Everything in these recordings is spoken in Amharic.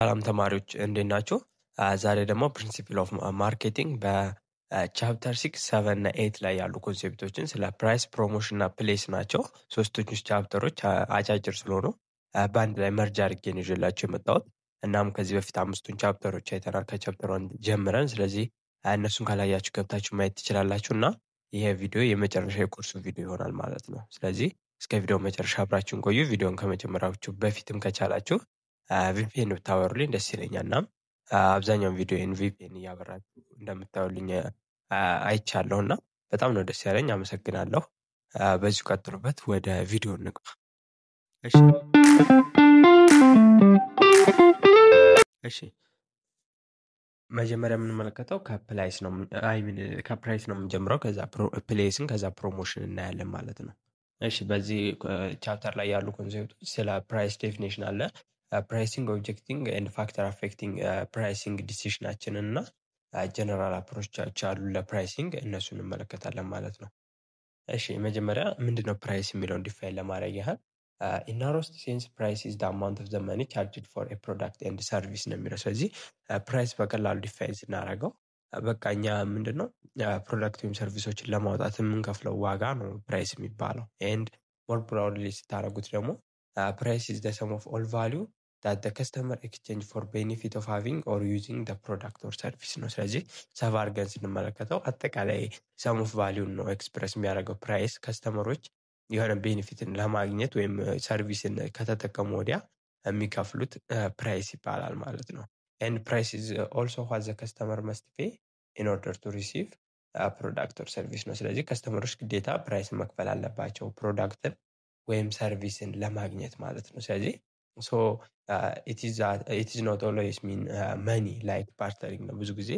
ሰላም ተማሪዎች እንዴት ናችሁ? ዛሬ ደግሞ ፕሪንሲፕል ኦፍ ማርኬቲንግ በቻፕተር 6 7 እና 8 ላይ ያሉ ኮንሴፕቶችን ስለ ፕራይስ ፕሮሞሽን እና ፕሌስ ናቸው። ሶስቱን ቻፕተሮች አጫጭር ስለሆኑ በአንድ ላይ መርጅ አድርጌ ነው ይዤላችሁ የመጣሁት። እናም ከዚህ በፊት አምስቱን ቻፕተሮች አይተናል ከቻፕተር 1 ጀምረን። ስለዚህ እነሱን ካላያችሁ ገብታችሁ ማየት ትችላላችሁ እና ይሄ ቪዲዮ የመጨረሻ የኮርሱ ቪዲዮ ይሆናል ማለት ነው። ስለዚህ እስከ ቪዲዮ መጨረሻ አብራችሁን ቆዩ። ቪዲዮን ከመጀመራችሁ በፊትም ከቻላችሁ ቪፒኤን ብታበሩልኝ ደስ ይለኛል። እናም አብዛኛውን ቪዲዮን ቪፒኤን እያበራችሁ እንደምታዩልኝ አይቻለሁ እና በጣም ነው ደስ ያለኝ። አመሰግናለሁ። በዚሁ ቀጥሉበት። ወደ ቪዲዮ እንግባ። እሺ መጀመሪያ የምንመለከተው ከፕራይስ ነው የምንጀምረው። ከዛ ፕሌስን ከዛ ፕሮሞሽን እናያለን ማለት ነው። እሺ በዚህ ቻፕተር ላይ ያሉ ኮንሴፕቶች ስለ ፕራይስ ዴፊኒሽን አለ። ፕራይሲንግ ኦብጀክቲንግ ኤንድ ፋክተር አፌክቲንግ ፕራይሲንግ ዲሲሽናችንን እና ጀነራል አፕሮቾች አሉ ለፕራይሲንግ፣ እነሱን እንመለከታለን ማለት ነው። እሺ መጀመሪያ ምንድነው ፕራይስ የሚለውን ዲፋይን ለማድረግ ያህል ኢን ናሮስት ሴንስ ፕራይስ ኢዝ ዘ አማውንት ኦፍ ዘ መኒ ቻርጅድ ፎር ኤ ፕሮዳክት ኤንድ ሰርቪስ ነው የሚለው። ስለዚህ ፕራይስ በቀላሉ ዲፋይን ስናደርገው በቃ እኛ ምንድነው ፕሮዳክት ወይም ሰርቪሶችን ለማውጣት የምንከፍለው ዋጋ ነው ፕራይስ የሚባለው። ኤንድ ሞር ብራውድሊ ስታደርጉት ደግሞ ፕራይስ ኢዝ ዘ ሰም ኦፍ ኦል ቫሊዩ ዳት ዘ ከስተመር ኤክስቼንጅ ፎር ቤኔፊት ኦፍ ሃቪንግ ኦር ዩዚንግ ዘ ፕሮዳክት ኦር ሰርቪስ ነው። ስለዚህ ሰፋ አድርገን ስንመለከተው አጠቃላይ ሰም ኦፍ ቫሊዩን ነው ኤክስፕረስ የሚያደርገው ፕራይስ። ከስተመሮች የሆነ ቤኔፊትን ለማግኘት ወይም ሰርቪስን ከተጠቀሙ ወዲያ የሚከፍሉት ፕራይስ ይባላል ማለት ነው። ኤንድ ፕራይስ ኢዝ ኦልሶ ዋት ዘ ከስተመር መስት ፔይ ኢን ኦርደር ቱ ሪሲቭ ፕሮዳክት ኦር ሰርቪስ ነው። ስለዚህ ከስተመሮች ግዴታ ፕራይስን መክፈል አለባቸው ፕሮዳክትን ወይም ሰርቪስን ለማግኘት ማለት ነው። ስለዚህ ኢት ኢዝ ኖት ኦልዌይስ ሚን መኒ ላይክ ባርተሪንግ ነው። ብዙ ጊዜ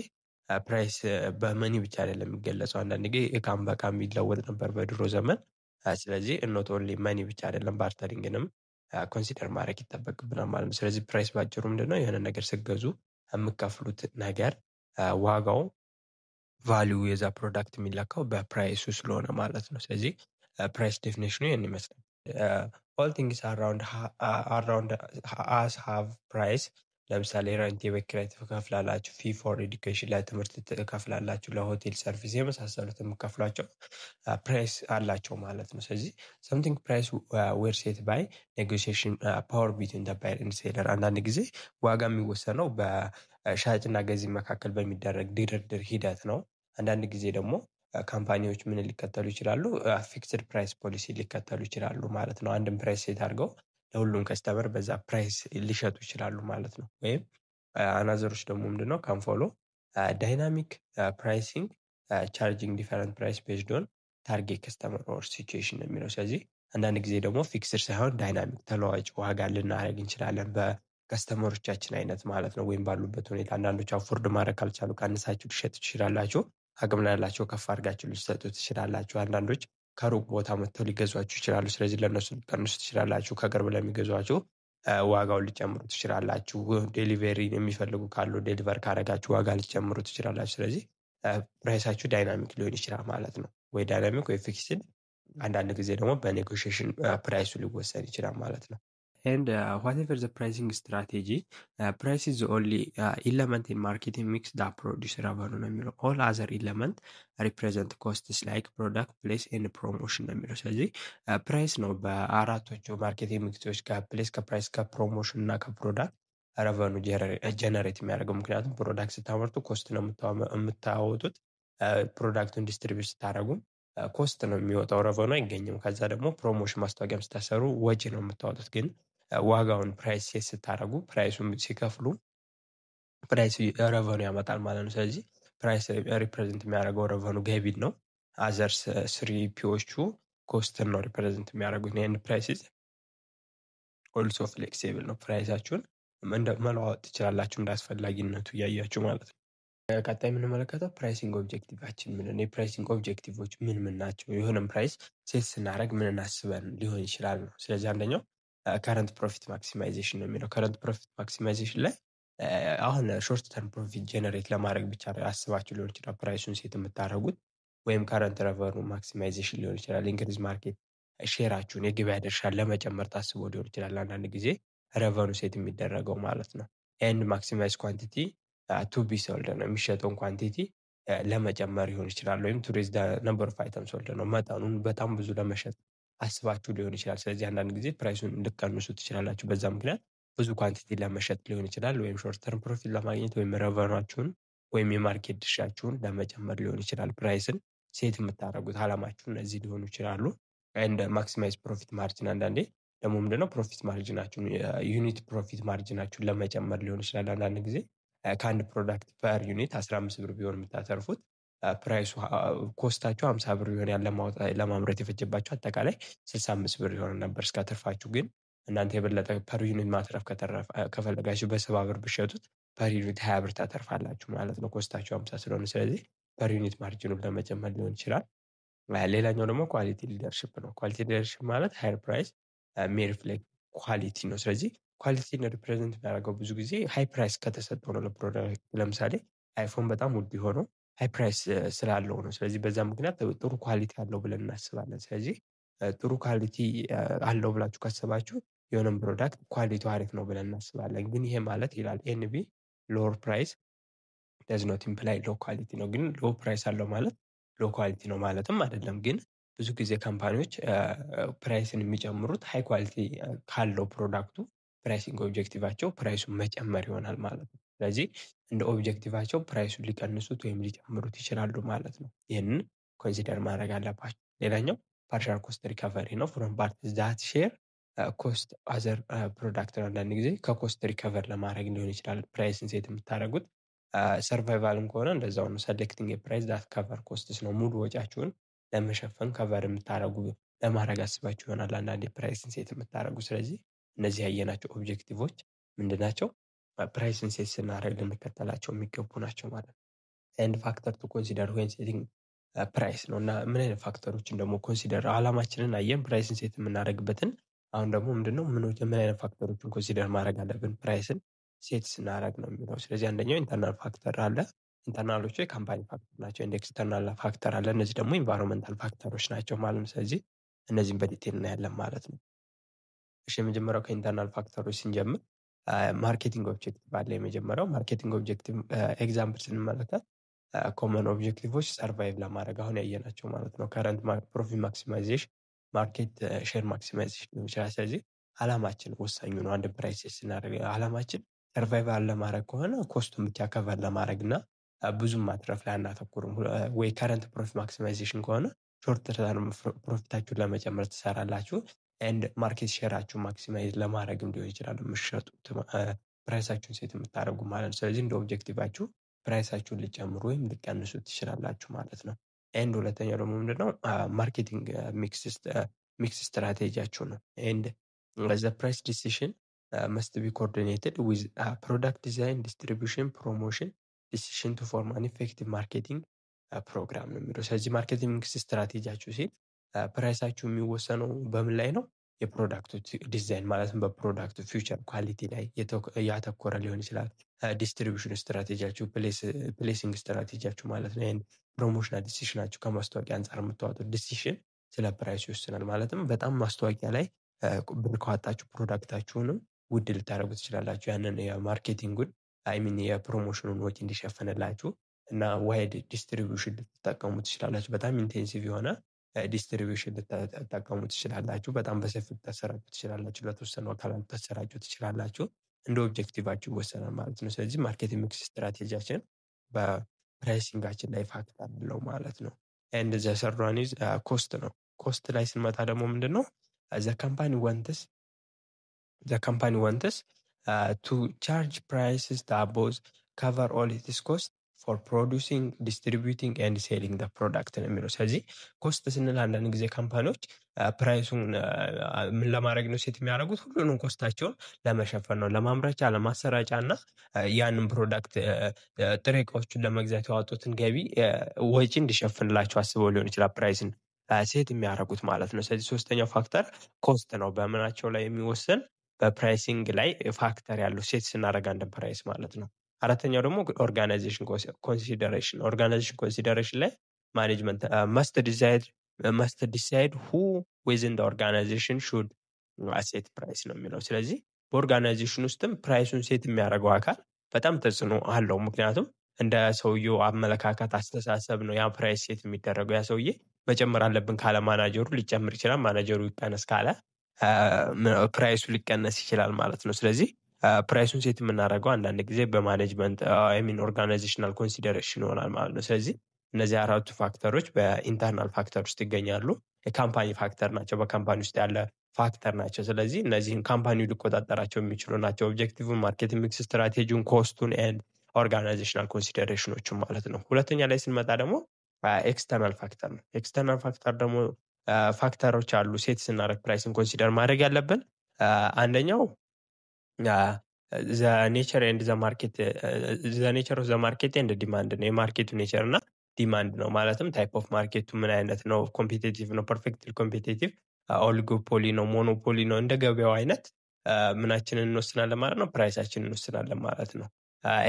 ፕራይስ በመኒ ብቻ አይደለም የሚገለጸው። አንዳንድ ጊዜ እቃም በቃም የሚለወጥ ነበር በድሮ ዘመን። ስለዚህ ኖት ኦንሊ መኒ ብቻ አይደለም ባርተሪንግንም ኮንሲደር ማድረግ ይጠበቅብናል ማለት ነው። ስለዚህ ፕራይስ ባጭሩ ምንድነው? የሆነ ነገር ስገዙ የምከፍሉት ነገር ዋጋው ቫሊዩ የዛ ፕሮዳክት የሚለካው በፕራይሱ ስለሆነ ማለት ነው። ስለዚህ ፕራይስ ዴፊኒሽኑ ይህን ይመስላል። ኦል ቲንግስ አራውንድ አስ ሃቭ ፕራይስ። ለምሳሌ ረንት የቤት ኪራይ ትከፍላላችሁ፣ ፊ ፎር ኤዱኬሽን ለትምህርት ትከፍላላችሁ፣ ለሆቴል ሰርቪስ የመሳሰሉት የምከፍሏቸው ፕራይስ አላቸው ማለት ነው። ስለዚህ ሰምቲንግ ፕራይስ ዌር ሴት ባይ ኔጎሲዬሽን ፓወር ቢትዊን ዘ ባየር ኤንድ ሴለር። አንዳንድ ጊዜ ዋጋ የሚወሰነው በሻጭና ገዢ መካከል በሚደረግ ድርድር ሂደት ነው። አንዳንድ ጊዜ ደግሞ ካምፓኒዎች ምን ሊከተሉ ይችላሉ? ፊክስድ ፕራይስ ፖሊሲ ሊከተሉ ይችላሉ ማለት ነው። አንድን ፕራይስ ሴት አድርገው ለሁሉም ከስተመር በዛ ፕራይስ ሊሸጡ ይችላሉ ማለት ነው። ወይም አናዘሮች ደግሞ ምንድነው ካንፎሎ ዳይናሚክ ፕራይሲንግ ቻርጂንግ ዲፈረንት ፕራይስ ቤዝድ ኦን ታርጌት ከስተመር ኦር ሲቹዌሽን የሚለው። ስለዚህ አንዳንድ ጊዜ ደግሞ ፊክስድ ሳይሆን ዳይናሚክ ተለዋጭ ዋጋ ልናደርግ እንችላለን በከስተመሮቻችን አይነት ማለት ነው፣ ወይም ባሉበት ሁኔታ። አንዳንዶች አፎርድ ማድረግ ካልቻሉ ካነሳችሁ ሊሸጡ ትችላላችሁ። አቅም ላላቸው ከፍ አድርጋችሁ ልትሰጡ ትችላላችሁ። አንዳንዶች ከሩቅ ቦታ መጥተው ሊገዟችሁ ይችላሉ። ስለዚህ ለእነሱ ልትቀንሱ ትችላላችሁ። ከቅርብ ለሚገዟችሁ ዋጋውን ሊጨምሩ ትችላላችሁ። ዴሊቨሪ የሚፈልጉ ካሉ ዴሊቨር ካደረጋችሁ ዋጋ ሊጨምሩ ትችላላችሁ። ስለዚህ ፕራይሳችሁ ዳይናሚክ ሊሆን ይችላል ማለት ነው፣ ወይ ዳይናሚክ ወይ ፊክስድ። አንዳንድ ጊዜ ደግሞ በኔጎሽዬሽን ፕራይሱ ሊወሰን ይችላል ማለት ነው። And whatever the pricing strategy, price is the only element in marketing mix that produce revenue ነው የሚለው። all other element represent costs like product, place and promotion ነው የሚለው። ስለዚህ ፕራይስ ነው በአራቶቹ ማርኬቲንግ ሚክሶች ከፕሌስ፣ ከፕራይስ፣ ከፕሮሞሽን እና ከፕሮዳክት ረቨኑ ጀነሬት የሚያደርገው። ምክንያቱም ፕሮዳክት ስታመርቱ ኮስት ነው የምታወጡት። ፕሮዳክቱን ዲስትሪቢዩት ስታደርጉም ኮስት ነው የሚወጣው፣ ረቨኑ አይገኝም። ከዛ ደግሞ ፕሮሞሽን ማስታወቂያም ስታሰሩ ወጪ ነው የምታወጡት። ግን ዋጋውን ፕራይስ ሴት ስታደርጉ ፕራይሱን ሲከፍሉ ፕራይስ ረቨኑ ያመጣል ማለት ነው። ስለዚህ ፕራይስ ሪፕሬዘንት የሚያደርገው ረቨኑ ገቢን ነው። አዘርስ ስሪ ፒዎቹ ኮስትን ነው ሪፕሬዘንት የሚያደርጉት። ኤንድ ፕራይስ ኦልሶ ፍሌክሲብል ነው። ፕራይሳችሁን መለዋወጥ ትችላላችሁ እንዳስፈላጊነቱ እያያችሁ ማለት ነው። ቀጣይ የምንመለከተው ፕራይሲንግ ኦብጀክቲቫችን ምን ነው። የፕራይሲንግ ኦብጀክቲቮች ምን ናቸው? የሆነም ፕራይስ ሴት ስናደርግ ምን እናስበን ሊሆን ይችላል ነው። ስለዚህ አንደኛው ከረንት ፕሮፊት ማክሲማይዜሽን ነው የሚለው። ከረንት ፕሮፊት ማክሲማይዜሽን ላይ አሁን ሾርት ተርም ፕሮፊት ጀነሬት ለማድረግ ብቻ አስባችሁ ሊሆን ይችላል ፕራይሱን ሴት የምታደርጉት። ወይም ከረንት ረቨኑ ማክሲማይዜሽን ሊሆን ይችላል። ኢንክሪዝ ማርኬት ሼራችሁን የገበያ ድርሻን ለመጨመር ታስቦ ሊሆን ይችላል። አንዳንድ ጊዜ ረቨኑ ሴት የሚደረገው ማለት ነው። ኤንድ ማክሲማይዝ ኳንቲቲ ቱ ቢ ሶልድ ነው። የሚሸጠውን ኳንቲቲ ለመጨመር ሊሆን ይችላል፣ ወይም ቱ ሬዝ ዘ ነምበር ኦፍ አይተም ሶልድ ነው። መጠኑን በጣም ብዙ ለመሸጥ አስባችሁ ሊሆን ይችላል። ስለዚህ አንዳንድ ጊዜ ፕራይሱን ልትቀንሱ ትችላላችሁ። በዛ ምክንያት ብዙ ኳንቲቲ ለመሸጥ ሊሆን ይችላል፣ ወይም ሾርት ተርም ፕሮፊት ለማግኘት፣ ወይም ረቨኗችሁን ወይም የማርኬት ድርሻችሁን ለመጨመር ሊሆን ይችላል። ፕራይስን ሴት የምታደርጉት አላማችሁ እነዚህ ሊሆኑ ይችላሉ። ኤንድ ማክሲማይዝ ፕሮፊት ማርጅን አንዳንዴ ደግሞ ምንድነው ፕሮፊት ማርጅናችሁን ዩኒት ፕሮፊት ማርጅናችሁን ለመጨመር ሊሆን ይችላል። አንዳንድ ጊዜ ከአንድ ፕሮዳክት ፐር ዩኒት 15 ብር ቢሆን የምታተርፉት ፕራይሱ ኮስታችሁ 50 ብር ቢሆን ለማምረት የፈጀባችሁ አጠቃላይ 65 ብር ይሆን ነበር እስከ ትርፋችሁ። ግን እናንተ የበለጠ ፐር ዩኒት ማትረፍ ከፈለጋችሁ በ70 ብር ብሸጡት ፐር ዩኒት 20 ብር ታተርፋላችሁ ማለት ነው፣ ኮስታችሁ 50 ስለሆነ። ስለዚህ ፐር ዩኒት ማርጅኑን ለመጨመር ሊሆን ይችላል። ሌላኛው ደግሞ ኳሊቲ ሊደርሽፕ ነው። ኳሊቲ ሊደርሽፕ ማለት ሃየር ፕራይስ ሜይ ሪፍሌክት ኳሊቲ ነው። ስለዚህ ኳሊቲን ሪፕሬዘንት የሚያደርገው ብዙ ጊዜ ሃይ ፕራይስ ከተሰጠው ነው ለፕሮዳክት። ለምሳሌ አይፎን በጣም ውድ የሆነው ሃይ ፕራይስ ስላለው ነው። ስለዚህ በዛ ምክንያት ጥሩ ኳሊቲ አለው ብለን እናስባለን። ስለዚህ ጥሩ ኳሊቲ አለው ብላችሁ ካሰባችሁ የሆነም ፕሮዳክት ኳሊቲው አሪፍ ነው ብለን እናስባለን። ግን ይሄ ማለት ይላል ኤንቢ ሎወር ፕራይስ ደዝ ኖት ኢምፕላይ ሎ ኳሊቲ ነው። ግን ሎ ፕራይስ አለው ማለት ሎ ኳሊቲ ነው ማለትም አይደለም። ግን ብዙ ጊዜ ካምፓኒዎች ፕራይስን የሚጨምሩት ሃይ ኳሊቲ ካለው ፕሮዳክቱ ፕራይሲንግ ኦብጀክቲቫቸው ፕራይሱን መጨመር ይሆናል ማለት ነው። ስለዚህ እንደ ኦብጀክቲቫቸው ፕራይሱን ሊቀንሱት ወይም ሊጨምሩት ይችላሉ ማለት ነው። ይህንን ኮንሲደር ማድረግ አለባቸው። ሌላኛው ፓርሻል ኮስት ሪካቨሪ ነው። ፍሮም ፓርት ዛት ሼር ኮስት አዘር ፕሮዳክት ነው። አንዳንድ ጊዜ ከኮስት ሪከቨር ለማድረግ ሊሆን ይችላል ፕራይስን ሴት የምታደርጉት። ሰርቫይቫልም ከሆነ እንደዛው ነው። ሰሌክቲንግ የፕራይስ ዛት ከቨር ኮስትስ ነው። ሙሉ ወጫችሁን ለመሸፈን ከቨር የምታደርጉ ለማድረግ አስባችሁ ይሆናል አንዳንዴ ፕራይስን ሴት የምታደርጉ። ስለዚህ እነዚህ ያየናቸው ኦብጀክቲቮች ምንድናቸው? ፕራይስን ሴት ስናደርግ ልንከተላቸው የሚገቡ ናቸው ማለት ነው። ኤንድ ፋክተር ቱ ኮንሲደር ዌን ሴቲንግ ፕራይስ ነው። እና ምን አይነት ፋክተሮችን ደግሞ ኮንሲደር አላማችንን አየን፣ ፕራይስን ሴት የምናደርግበትን። አሁን ደግሞ ምንድነው ምን አይነት ፋክተሮችን ኮንሲደር ማድረግ አለብን ፕራይስን ሴት ስናደርግ ነው የሚለው። ስለዚህ አንደኛው ኢንተርናል ፋክተር አለ። ኢንተርናሎቹ የካምፓኒ ፋክተር ናቸው። ኤንድ ኤክስተርናል ፋክተር አለ። እነዚህ ደግሞ ኢንቫይሮንመንታል ፋክተሮች ናቸው ማለት ነው። ስለዚህ እነዚህን በዲቴል እናያለን ማለት ነው። እሺ የመጀመሪያው ከኢንተርናል ፋክተሮች ስንጀምር ማርኬቲንግ ኦብጀክቲቭ አለ። የመጀመሪያው ማርኬቲንግ ኦብጀክቲቭ ኤግዛምፕል ስንመለከት ኮመን ኦብጀክቲቮች ሰርቫይቭ ለማድረግ አሁን ያየናቸው ማለት ነው። ከረንት ፕሮፊት ማክሲማይዜሽን፣ ማርኬት ሼር ማክሲማይዜሽን ሊሆን ይችላል። ስለዚህ አላማችን ወሳኙ ነው። አንድ ፕራይስ ስናደርግ አላማችን ሰርቫይቫል ለማድረግ ከሆነ ኮስቱን ብቻ ከቨር ለማድረግ እና ብዙም ማትረፍ ላይ አናተኩርም። ወይ ከረንት ፕሮፊት ማክሲማይዜሽን ከሆነ ሾርት ተርም ፕሮፊታችሁን ለመጨመር ትሰራላችሁ። ኤንድ ማርኬት ሼራችሁን ማክሲማይዝ ለማድረግም ሊሆን ይችላል የምትሸጡት ፕራይሳችሁን ሴት የምታደርጉ ማለት ነው። ስለዚህ እንደ ኦብጀክቲቫችሁ ፕራይሳችሁን ልጨምሩ ወይም ልቀንሱ ትችላላችሁ ማለት ነው። ኤንድ ሁለተኛው ደግሞ ምንድነው ማርኬቲንግ ሚክስ ስትራቴጂያችሁ ነው። ኤንድ ዘ ፕራይስ ዲሲሽን መስት ቢ ኮኦርዲኔትድ ዊዝ ፕሮዳክት ዲዛይን፣ ዲስትሪቢዩሽን፣ ፕሮሞሽን ዲሲሽን ቱ ፎርም አን ኢፌክቲቭ ማርኬቲንግ ፕሮግራም ነው የሚለው። ስለዚህ ማርኬቲንግ ሚክስ ስትራቴጂያችሁ ሲል ፕራይሳችሁ የሚወሰነው በምን ላይ ነው? የፕሮዳክቱ ዲዛይን ማለትም በፕሮዳክቱ ፊውቸር ኳሊቲ ላይ ያተኮረ ሊሆን ይችላል። ዲስትሪቢዩሽን ስትራቴጂያችሁ፣ ፕሌሲንግ ስትራቴጂያችሁ ማለት ነው። ይህን ፕሮሞሽናል ዲሲሽናችሁ ከማስታወቂያ አንጻር የምታወጡት ዲሲሽን ስለ ፕራይሱ ይወስናል። ማለትም በጣም ማስታወቂያ ላይ ብር ካወጣችሁ ፕሮዳክታችሁንም ውድ ልታደርጉ ትችላላችሁ። ያንን የማርኬቲንጉን አይሚን የፕሮሞሽኑን ወጪ እንዲሸፍንላችሁ እና ዋይድ ዲስትሪቢዩሽን ልትጠቀሙ ትችላላችሁ። በጣም ኢንቴንሲቭ የሆነ ዲስትሪቢዩሽን ልትጠቀሙ ትችላላችሁ። በጣም በሰፊው ልታሰራጩ ትችላላችሁ። ለተወሰኑ አካላት ልታሰራጩ ትችላላችሁ። እንደ ኦብጀክቲቫችሁ ይወሰናል ማለት ነው። ስለዚህ ማርኬቲንግ ሚክስ ስትራቴጂያችን በፕራይሲንጋችን ላይ ፋክተር አለው ማለት ነው። ኤንድ ዘ ሰርድ ዋን ኢዝ ኮስት ነው። ኮስት ላይ ስንመጣ ደግሞ ምንድን ነው ዘ ካምፓኒ ዋንትስ to charge prices that both cover all its cost for producing, distributing and selling the product ነው የሚለው። ስለዚህ ኮስት ስንል አንዳንድ ጊዜ ካምፓኒዎች ፕራይሱን ምን ለማድረግ ነው ሴት የሚያደርጉት? ሁሉንም ኮስታቸውን ለመሸፈን ነው። ለማምረቻ፣ ለማሰራጫ እና ያንን ፕሮዳክት ጥሬ እቃዎቹን ለመግዛት ያወጡትን ገቢ ወጪ እንዲሸፍንላቸው አስበው ሊሆን ይችላል ፕራይስን ሴት የሚያደርጉት ማለት ነው። ስለዚህ ሶስተኛው ፋክተር ኮስት ነው። በምናቸው ላይ የሚወሰን በፕራይሲንግ ላይ ፋክተር ያለው ሴት ስናደርግ አንድ ፕራይስ ማለት ነው። አራተኛው ደግሞ ኦርጋናይዜሽን ኮንሲደሬሽን። ኦርጋናይዜሽን ኮንሲደሬሽን ላይ ማኔጅመንት መስት ዲሳይድ ሁ ዊዝን ዘ ኦርጋናይዜሽን ሹድ አሴት ፕራይስ ነው የሚለው። ስለዚህ በኦርጋናይዜሽን ውስጥም ፕራይሱን ሴት የሚያደርገው አካል በጣም ተጽዕኖ አለው። ምክንያቱም እንደ ሰውየው አመለካከት፣ አስተሳሰብ ነው ያ ፕራይስ ሴት የሚደረገው። ያ ሰውዬ መጨመር አለብን ካለ ማናጀሩ ሊጨምር ይችላል። ማናጀሩ ይቀነስ ካለ ፕራይሱ ሊቀነስ ይችላል ማለት ነው። ስለዚህ ፕራይሱን ሴት የምናደርገው አንዳንድ ጊዜ በማኔጅመንት ሚን ኦርጋናይዜሽናል ኮንሲደሬሽን ይሆናል ማለት ነው። ስለዚህ እነዚህ አራቱ ፋክተሮች በኢንተርናል ፋክተር ውስጥ ይገኛሉ። የካምፓኒ ፋክተር ናቸው፣ በካምፓኒ ውስጥ ያለ ፋክተር ናቸው። ስለዚህ እነዚህን ካምፓኒው ሊቆጣጠራቸው የሚችሉ ናቸው። ኦብጀክቲቭን፣ ማርኬቲንግ ሚክስ ስትራቴጂውን፣ ኮስቱን ኤንድ ኦርጋናይዜሽናል ኮንሲደሬሽኖችን ማለት ነው። ሁለተኛ ላይ ስንመጣ ደግሞ ኤክስተርናል ፋክተር ነው። ኤክስተርናል ፋክተር ደግሞ ፋክተሮች አሉ ሴት ስናደርግ ፕራይስን ኮንሲደር ማድረግ ያለብን። አንደኛው ኔቸር ኤንድ ኔቸር ኦፍ ዘ ማርኬት ኤንድ ዲማንድ ነው። የማርኬቱ ኔቸር እና ዲማንድ ነው። ማለትም ታይፕ ኦፍ ማርኬቱ ምን አይነት ነው፣ ኮምፒቴቲቭ ነው፣ ፐርፌክትሊ ኮምፒቴቲቭ፣ ኦሊጎፖሊ ነው፣ ሞኖፖሊ ነው። እንደ ገበያው አይነት ምናችንን እንወስናለን ማለት ነው፣ ፕራይሳችንን እንወስናለን ማለት ነው።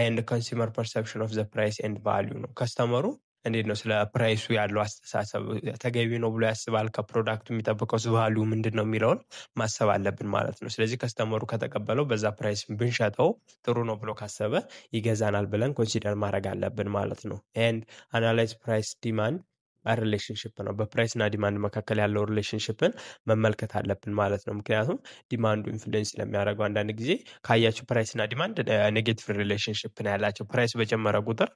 ኤንድ ኮንሱመር ፐርሰፕሽን ኦፍ ዘ ፕራይስ ኤንድ ቫሊዩ ነው። ከስተመሩ እንዴት ነው ስለ ፕራይሱ ያለው አስተሳሰብ፣ ተገቢ ነው ብሎ ያስባል፣ ከፕሮዳክቱ የሚጠብቀው ቫሊዩ ምንድን ነው የሚለውን ማሰብ አለብን ማለት ነው። ስለዚህ ከስተመሩ ከተቀበለው በዛ ፕራይስ ብንሸጠው ጥሩ ነው ብሎ ካሰበ ይገዛናል ብለን ኮንሲደር ማድረግ አለብን ማለት ነው። ኤንድ አናላይዝ ፕራይስ ዲማንድ ሪሌሽንሽፕ ነው። በፕራይስ እና ዲማንድ መካከል ያለው ሪሌሽንሽፕን መመልከት አለብን ማለት ነው። ምክንያቱም ዲማንዱ ኢንፍሉዌንስ ስለሚያደርገው አንዳንድ ጊዜ ካያቸው ፕራይስ እና ዲማንድ ኔጌቲቭ ሪሌሽንሽፕ ነው ያላቸው። ፕራይስ በጨመረ ቁጥር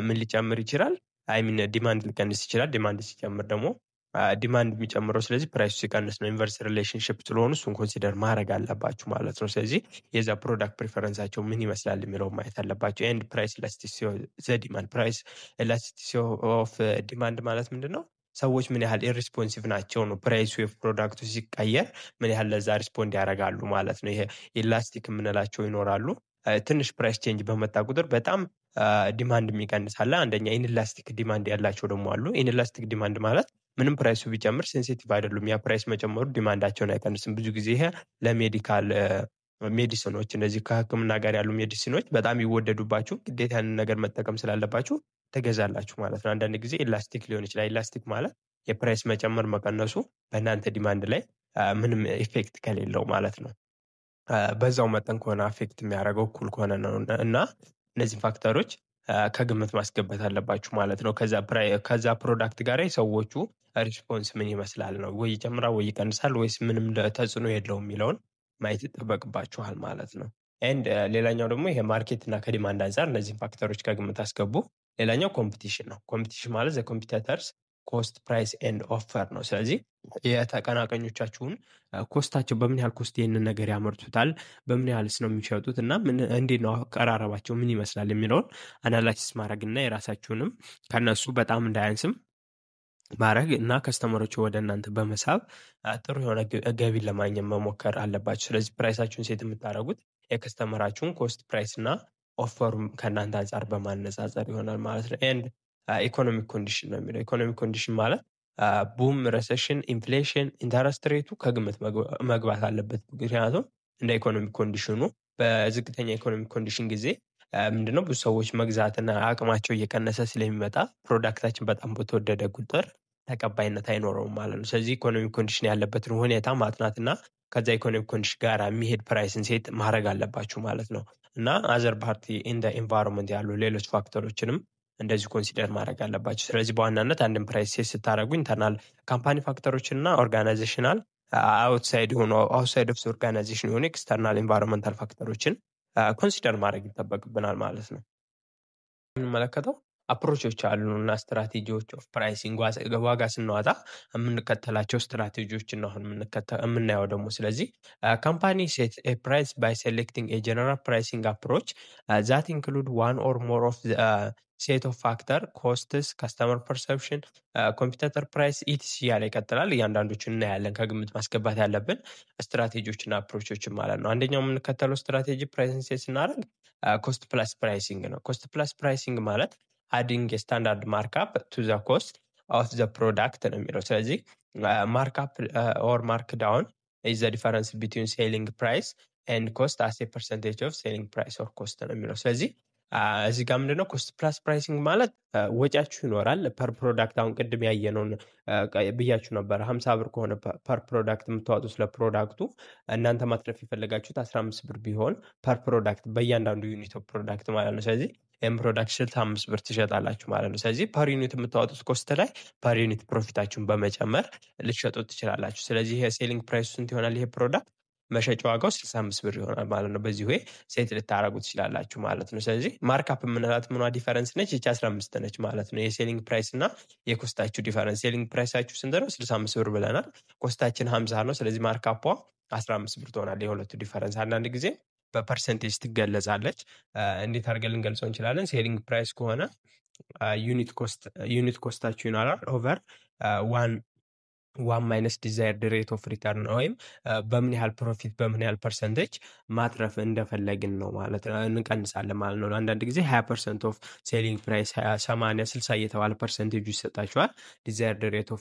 ምን ሊጨምር ይችላል? አይሚን ዲማንድ ሊቀንስ ይችላል። ዲማንድ ሲጨምር ደግሞ ዲማንድ የሚጨምረው፣ ስለዚህ ፕራይሱ ሲቀንስ ነው። ኢንቨርስ ሪሌሽንሽፕ ስለሆኑ እሱን ኮንሲደር ማድረግ አለባችሁ ማለት ነው። ስለዚህ የዛ ፕሮዳክት ፕሪፈረንሳቸው ምን ይመስላል የሚለው ማየት አለባቸው። ኤንድ ፕራይስ ኢላስቲሲቲ ዘ ዲማንድ። ፕራይስ ኢላስቲሲቲ ኦፍ ዲማንድ ማለት ምንድን ነው? ሰዎች ምን ያህል ኢሪስፖንሲቭ ናቸው ነው። ፕራይሱ የፕሮዳክቱ ሲቀየር ምን ያህል ለዛ ሪስፖንድ ያደርጋሉ ማለት ነው። ይሄ ኢላስቲክ የምንላቸው ይኖራሉ። ትንሽ ፕራይስ ቼንጅ በመጣ ቁጥር በጣም ዲማንድ የሚቀንስ አለ። አንደኛ ኢንላስቲክ ዲማንድ ያላቸው ደግሞ አሉ። ኢንላስቲክ ዲማንድ ማለት ምንም ፕራይሱ ቢጨምር ሴንሲቲቭ አይደሉም። ያ ፕራይስ መጨመሩ ዲማንዳቸውን አይቀንስም። ብዙ ጊዜ ይሄ ለሜዲካል ሜዲሲኖች፣ እነዚህ ከሕክምና ጋር ያሉ ሜዲሲኖች በጣም ይወደዱባችሁ፣ ግዴታ ያንን ነገር መጠቀም ስላለባችሁ ተገዛላችሁ ማለት ነው። አንዳንድ ጊዜ ኢላስቲክ ሊሆን ይችላል። ኢላስቲክ ማለት የፕራይስ መጨመር መቀነሱ በእናንተ ዲማንድ ላይ ምንም ኢፌክት ከሌለው ማለት ነው። በዛው መጠን ከሆነ አፌክት የሚያደርገው እኩል ከሆነ ነው እና እነዚህ ፋክተሮች ከግምት ማስገባት አለባችሁ ማለት ነው። ከዛ ፕሮዳክት ጋር የሰዎቹ ሪስፖንስ ምን ይመስላል ነው። ወይ ይጨምራል ወይ ይቀንሳል ወይስ ምንም ተጽዕኖ የለውም የሚለውን ማየት ይጠበቅባችኋል ማለት ነው። ኤንድ ሌላኛው ደግሞ ይሄ ማርኬት እና ከዲማንድ አንጻር እነዚህን ፋክተሮች ከግምት አስገቡ። ሌላኛው ኮምፒቲሽን ነው። ኮምፒቲሽን ማለት ዘ ኮምፒቲተርስ ኮስት ፕራይስ ኤንድ ኦፈር ነው። ስለዚህ የተቀናቃኞቻችሁን ኮስታቸው በምን ያህል ኮስት ይህንን ነገር ያመርቱታል፣ በምን ያህልስ ነው የሚሸጡት እና እንዴት ነው አቀራረባቸው ምን ይመስላል የሚለውን አናላይሲስ ማድረግ እና የራሳችሁንም ከነሱ በጣም እንዳያንስም ማድረግ እና ከስተመሮቹ ወደ እናንተ በመሳብ ጥሩ የሆነ ገቢን ለማግኘት መሞከር አለባችሁ። ስለዚህ ፕራይሳችሁን ሴት የምታደርጉት የከስተመራችሁን ኮስት ፕራይስ እና ኦፈሩም ከእናንተ አንጻር በማነጻጸር ይሆናል ማለት ነው። ኤንድ ኢኮኖሚክ ኮንዲሽን ነው የሚለው። ኢኮኖሚክ ኮንዲሽን ማለት ቡም፣ ሬሴሽን፣ ኢንፍሌሽን፣ ኢንተረስት ሬቱ ከግምት መግባት አለበት። ምክንያቱም እንደ ኢኮኖሚክ ኮንዲሽኑ በዝቅተኛ ኢኮኖሚክ ኮንዲሽን ጊዜ ምንድነው ብዙ ሰዎች መግዛትና አቅማቸው እየቀነሰ ስለሚመጣ ፕሮዳክታችን በጣም በተወደደ ቁጥር ተቀባይነት አይኖረውም ማለት ነው። ስለዚህ ኢኮኖሚክ ኮንዲሽን ያለበትን ሁኔታ ማጥናትና ከዛ ኢኮኖሚክ ኮንዲሽን ጋር የሚሄድ ፕራይስን ሴት ማድረግ አለባችሁ ማለት ነው። እና አዘር ፓርቲ ኢን ኤንቫይሮንመንት ያሉ ሌሎች ፋክተሮችንም እንደዚህ ኮንሲደር ማድረግ አለባቸው። ስለዚህ በዋናነት አንድን ፕራይስ ሴት ስታደርጉ ኢንተርናል ካምፓኒ ፋክተሮችን እና ኦርጋናይዜሽናል አውትሳይድ ኦፍ ኦርጋናይዜሽን የሆኑ ኤክስተርናል ኤንቫይሮንመንታል ፋክተሮችን ኮንሲደር ማድረግ ይጠበቅብናል ማለት ነው። የምንመለከተው አፕሮቾች አሉ እና ስትራቴጂዎች ኦፍ ፕራይሲንግ፣ ዋጋ ስናወጣ የምንከተላቸው ስትራቴጂዎችን ነው የምናየው ደግሞ። ስለዚህ ካምፓኒ ሴት ፕራይስ ባይ ሴሌክቲንግ ጀነራል ፕራይሲንግ አፕሮች ዛት ኢንክሉድ ዋን ኦር ሞር ኦፍ ሴት ኦፍ ፋክተር ኮስትስ፣ ካስተመር ፐርሰፕሽን፣ ኮምፒውተር ፕራይስ ኢትስ እያለ ይቀጥላል። እያንዳንዶችን እናያለን። ከግምት ማስገባት ያለብን ስትራቴጂዎችና አፕሮቾችን ማለት ነው። አንደኛው የምንከተለው ስትራቴጂ ፕራይስን ሴት ስናደርግ ኮስት ፕላስ ፕራይሲንግ ነው። ኮስት ፕላስ ፕራይሲንግ ማለት አዲንግ የስታንዳርድ ማርክአፕ ቱ ዘ ኮስት ኦፍ ዘ ፕሮዳክት ነው የሚለው። ስለዚህ ማርክአፕ ኦር ማርክ ዳውን ኢዝ ዘ ዲፈረንስ ቢትዊን ሴሊንግ ፕራይስ ኤንድ ኮስት አስ ኤ ፐርሰንቴጅ ኦፍ ሴሊንግ ፕራይስ ኦር ኮስት ነው የሚለው። ስለዚህ እዚህ ጋር ምንድነው ኮስት ፕላስ ፕራይሲንግ ማለት ወጪያችሁ ይኖራል ፐር ፕሮዳክት አሁን ቅድም ያየነውን ብያችሁ ነበር 50 ብር ከሆነ ፐር ፕሮዳክት የምታወጡት ለፕሮዳክቱ እናንተ ማትረፍ የፈለጋችሁት 15 ብር ቢሆን ፐር ፕሮዳክት በእያንዳንዱ ዩኒት ኦፍ ፕሮዳክት ማለት ነው። ስለዚህ ይህም ፕሮዳክት 65 ብር ትሸጣላችሁ ማለት ነው። ስለዚህ ፐር ዩኒት የምታወጡት ኮስት ላይ ፐር ዩኒት ፕሮፊታችሁን በመጨመር ልትሸጡት ትችላላችሁ። ስለዚህ ይሄ ሴሊንግ ፕራይሱ ስንት ይሆናል? ይሄ ፕሮዳክት መሸጫ ዋጋው 65 ብር ይሆናል ማለት ነው። በዚህ ወይ ሴት ልታረጉ ትችላላችሁ ማለት ነው። ስለዚህ ማርካፕ የምንላት ምኗ ዲፈረንስ ነች? ይቺ 15 ነች ማለት ነው። የሴሊንግ ፕራይስ እና የኮስታችሁ ዲፈረንስ። ሴሊንግ ፕራይሳችሁ ስንት ነው? 65 ብር ብለናል። ኮስታችን 50 ነው። ስለዚህ ማርካፖ 15 ብር ትሆናል። የሁለቱ ዲፈረንስ አንዳንድ ጊዜ በፐርሰንቴጅ ትገለጻለች። እንዴት አድርገን ልንገልጸው እንችላለን? ሴሊንግ ፕራይስ ከሆነ ዩኒት ኮስታችሁ ይኖራል ኦቨር ዋን ማይነስ ዲዛይርድ ሬት ኦፍ ሪተርን ወይም በምን ያህል ፕሮፊት በምን ያህል ፐርሰንቴጅ ማትረፍ እንደፈለግን ነው ማለት ነው እንቀንሳለን ማለት ነው። አንዳንድ ጊዜ 20% ኦፍ ሴሊንግ ፕራይስ 80 60 እየተባለ ፐርሰንቴጁ ይሰጣቸዋል። ዲዛይርድ ሬት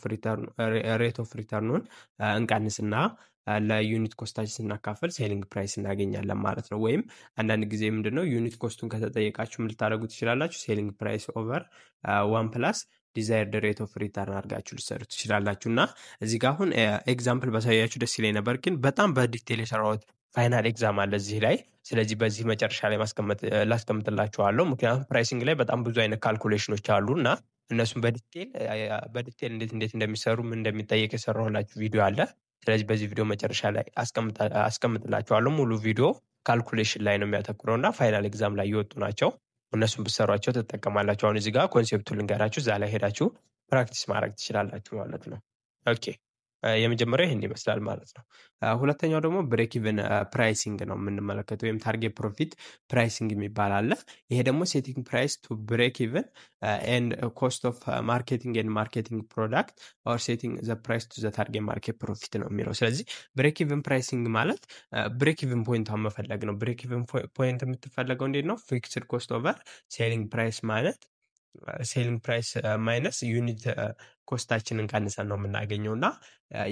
ኦፍ ሪተርኑን እንቀንስና ለዩኒት ኮስታችን ስናካፈል ሴሊንግ ፕራይስ እናገኛለን ማለት ነው። ወይም አንዳንድ ጊዜ ምንድነው ዩኒት ኮስቱን ከተጠየቃችሁ ምን ልታደርጉ ትችላላችሁ? ሴሊንግ ፕራይስ ኦቨር ዋን ፕላስ ዲዛይርድ ሬት ኦፍ ሪተርን አድርጋችሁ ልትሰሩ ትችላላችሁ። እና እዚህ ጋር አሁን ኤግዛምፕል ባሳያችሁ ደስ ይለኝ ነበር፣ ግን በጣም በዲቴል የሰራሁት ፋይናል ኤግዛም አለ እዚህ ላይ። ስለዚህ በዚህ መጨረሻ ላይ ላስቀምጥላችኋለሁ። ምክንያቱም ፕራይሲንግ ላይ በጣም ብዙ አይነት ካልኩሌሽኖች አሉ እና እነሱም በዲቴል እንዴት እንደሚሰሩ ምን እንደሚጠየቅ የሰራሁላችሁ ቪዲዮ አለ። ስለዚህ በዚህ ቪዲዮ መጨረሻ ላይ አስቀምጥላችኋለሁ። ሙሉ ቪዲዮ ካልኩሌሽን ላይ ነው የሚያተኩረው እና ፋይናል ኤግዛም ላይ የወጡ ናቸው። እነሱን ብትሰሯቸው ትጠቀማላችሁ። አሁን እዚህ ጋር ኮንሴፕቱን ልንገራችሁ፣ እዛ ላይ ሄዳችሁ ፕራክቲስ ማድረግ ትችላላችሁ ማለት ነው። ኦኬ የመጀመሪያው ይህን ይመስላል ማለት ነው። ሁለተኛው ደግሞ ብሬክ ኢቨን ፕራይሲንግ ነው የምንመለከተው፣ ወይም ታርጌት ፕሮፊት ፕራይሲንግ የሚባል አለ። ይሄ ደግሞ ሴቲንግ ፕራይስ ቱ ብሬክ ኢቨን ኤንድ ኮስት ኦፍ ማርኬቲንግ ኤንድ ማርኬቲንግ ፕሮዳክት ኦር ሴቲንግ ዘ ፕራይስ ቱ ዘ ታርጌት ማርኬት ፕሮፊት ነው የሚለው። ስለዚህ ብሬክ ኢቨን ፕራይሲንግ ማለት ብሬክ ኢቨን ፖይንቷን መፈለግ ነው። ብሬክ ኢቨን ፖይንት የምትፈለገው እንዴት ነው? ፊክስድ ኮስት ኦቨር ሴሊንግ ፕራይስ ማለት ሴሊንግ ፕራይስ ማይነስ ዩኒት ኮስታችንን ቀንሰን ነው የምናገኘው። እና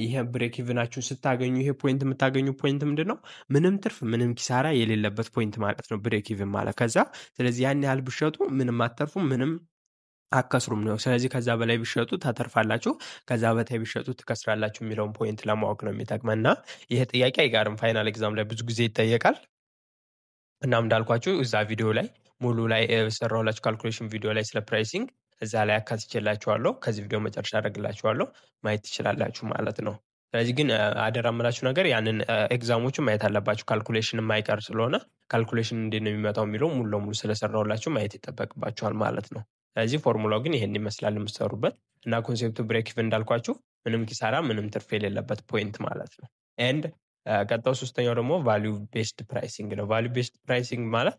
ይሄ ብሬክ ኢቨናችሁን ስታገኙ ይሄ ፖይንት የምታገኙ ፖይንት ምንድን ነው? ምንም ትርፍ ምንም ኪሳራ የሌለበት ፖይንት ማለት ነው ብሬክ ኢቨን ማለት። ከዛ ስለዚህ ያን ያህል ብሸጡ ምንም አተርፉም ምንም አከስሩም ነው። ስለዚህ ከዛ በላይ ቢሸጡ ታተርፋላችሁ፣ ከዛ በታይ ቢሸጡ ትከስራላችሁ የሚለውን ፖይንት ለማወቅ ነው የሚጠቅመን። እና ይሄ ጥያቄ አይጋርም ፋይናል ኤግዛም ላይ ብዙ ጊዜ ይጠየቃል። እናም እንዳልኳችሁ እዛ ቪዲዮ ላይ ሙሉ ላይ የሰራሁላችሁ ካልኩሌሽን ቪዲዮ ላይ ስለ ፕራይሲንግ እዛ ላይ አካትቼላችኋለሁ። ከዚህ ቪዲዮ መጨረሻ አደርግላችኋለሁ፣ ማየት ትችላላችሁ ማለት ነው። ስለዚህ ግን አደራ የምላችሁ ነገር ያንን ኤግዛሞቹን ማየት አለባችሁ። ካልኩሌሽን የማይቀር ስለሆነ ካልኩሌሽን እንዴት ነው የሚመጣው የሚለው ሙሉ ለሙሉ ስለሰራሁላችሁ ማየት ይጠበቅባችኋል ማለት ነው። ስለዚህ ፎርሙላው ግን ይሄን ይመስላል የምትሰሩበት እና ኮንሴፕቱ ብሬክ ኢቨን እንዳልኳችሁ ምንም ኪሳራ ምንም ትርፍ የሌለበት ፖይንት ማለት ነው። ኤንድ ቀጣው ሶስተኛው ደግሞ ቫሊዩ ቤስድ ፕራይሲንግ ነው። ቫሊዩ ቤስድ ፕራይሲንግ ማለት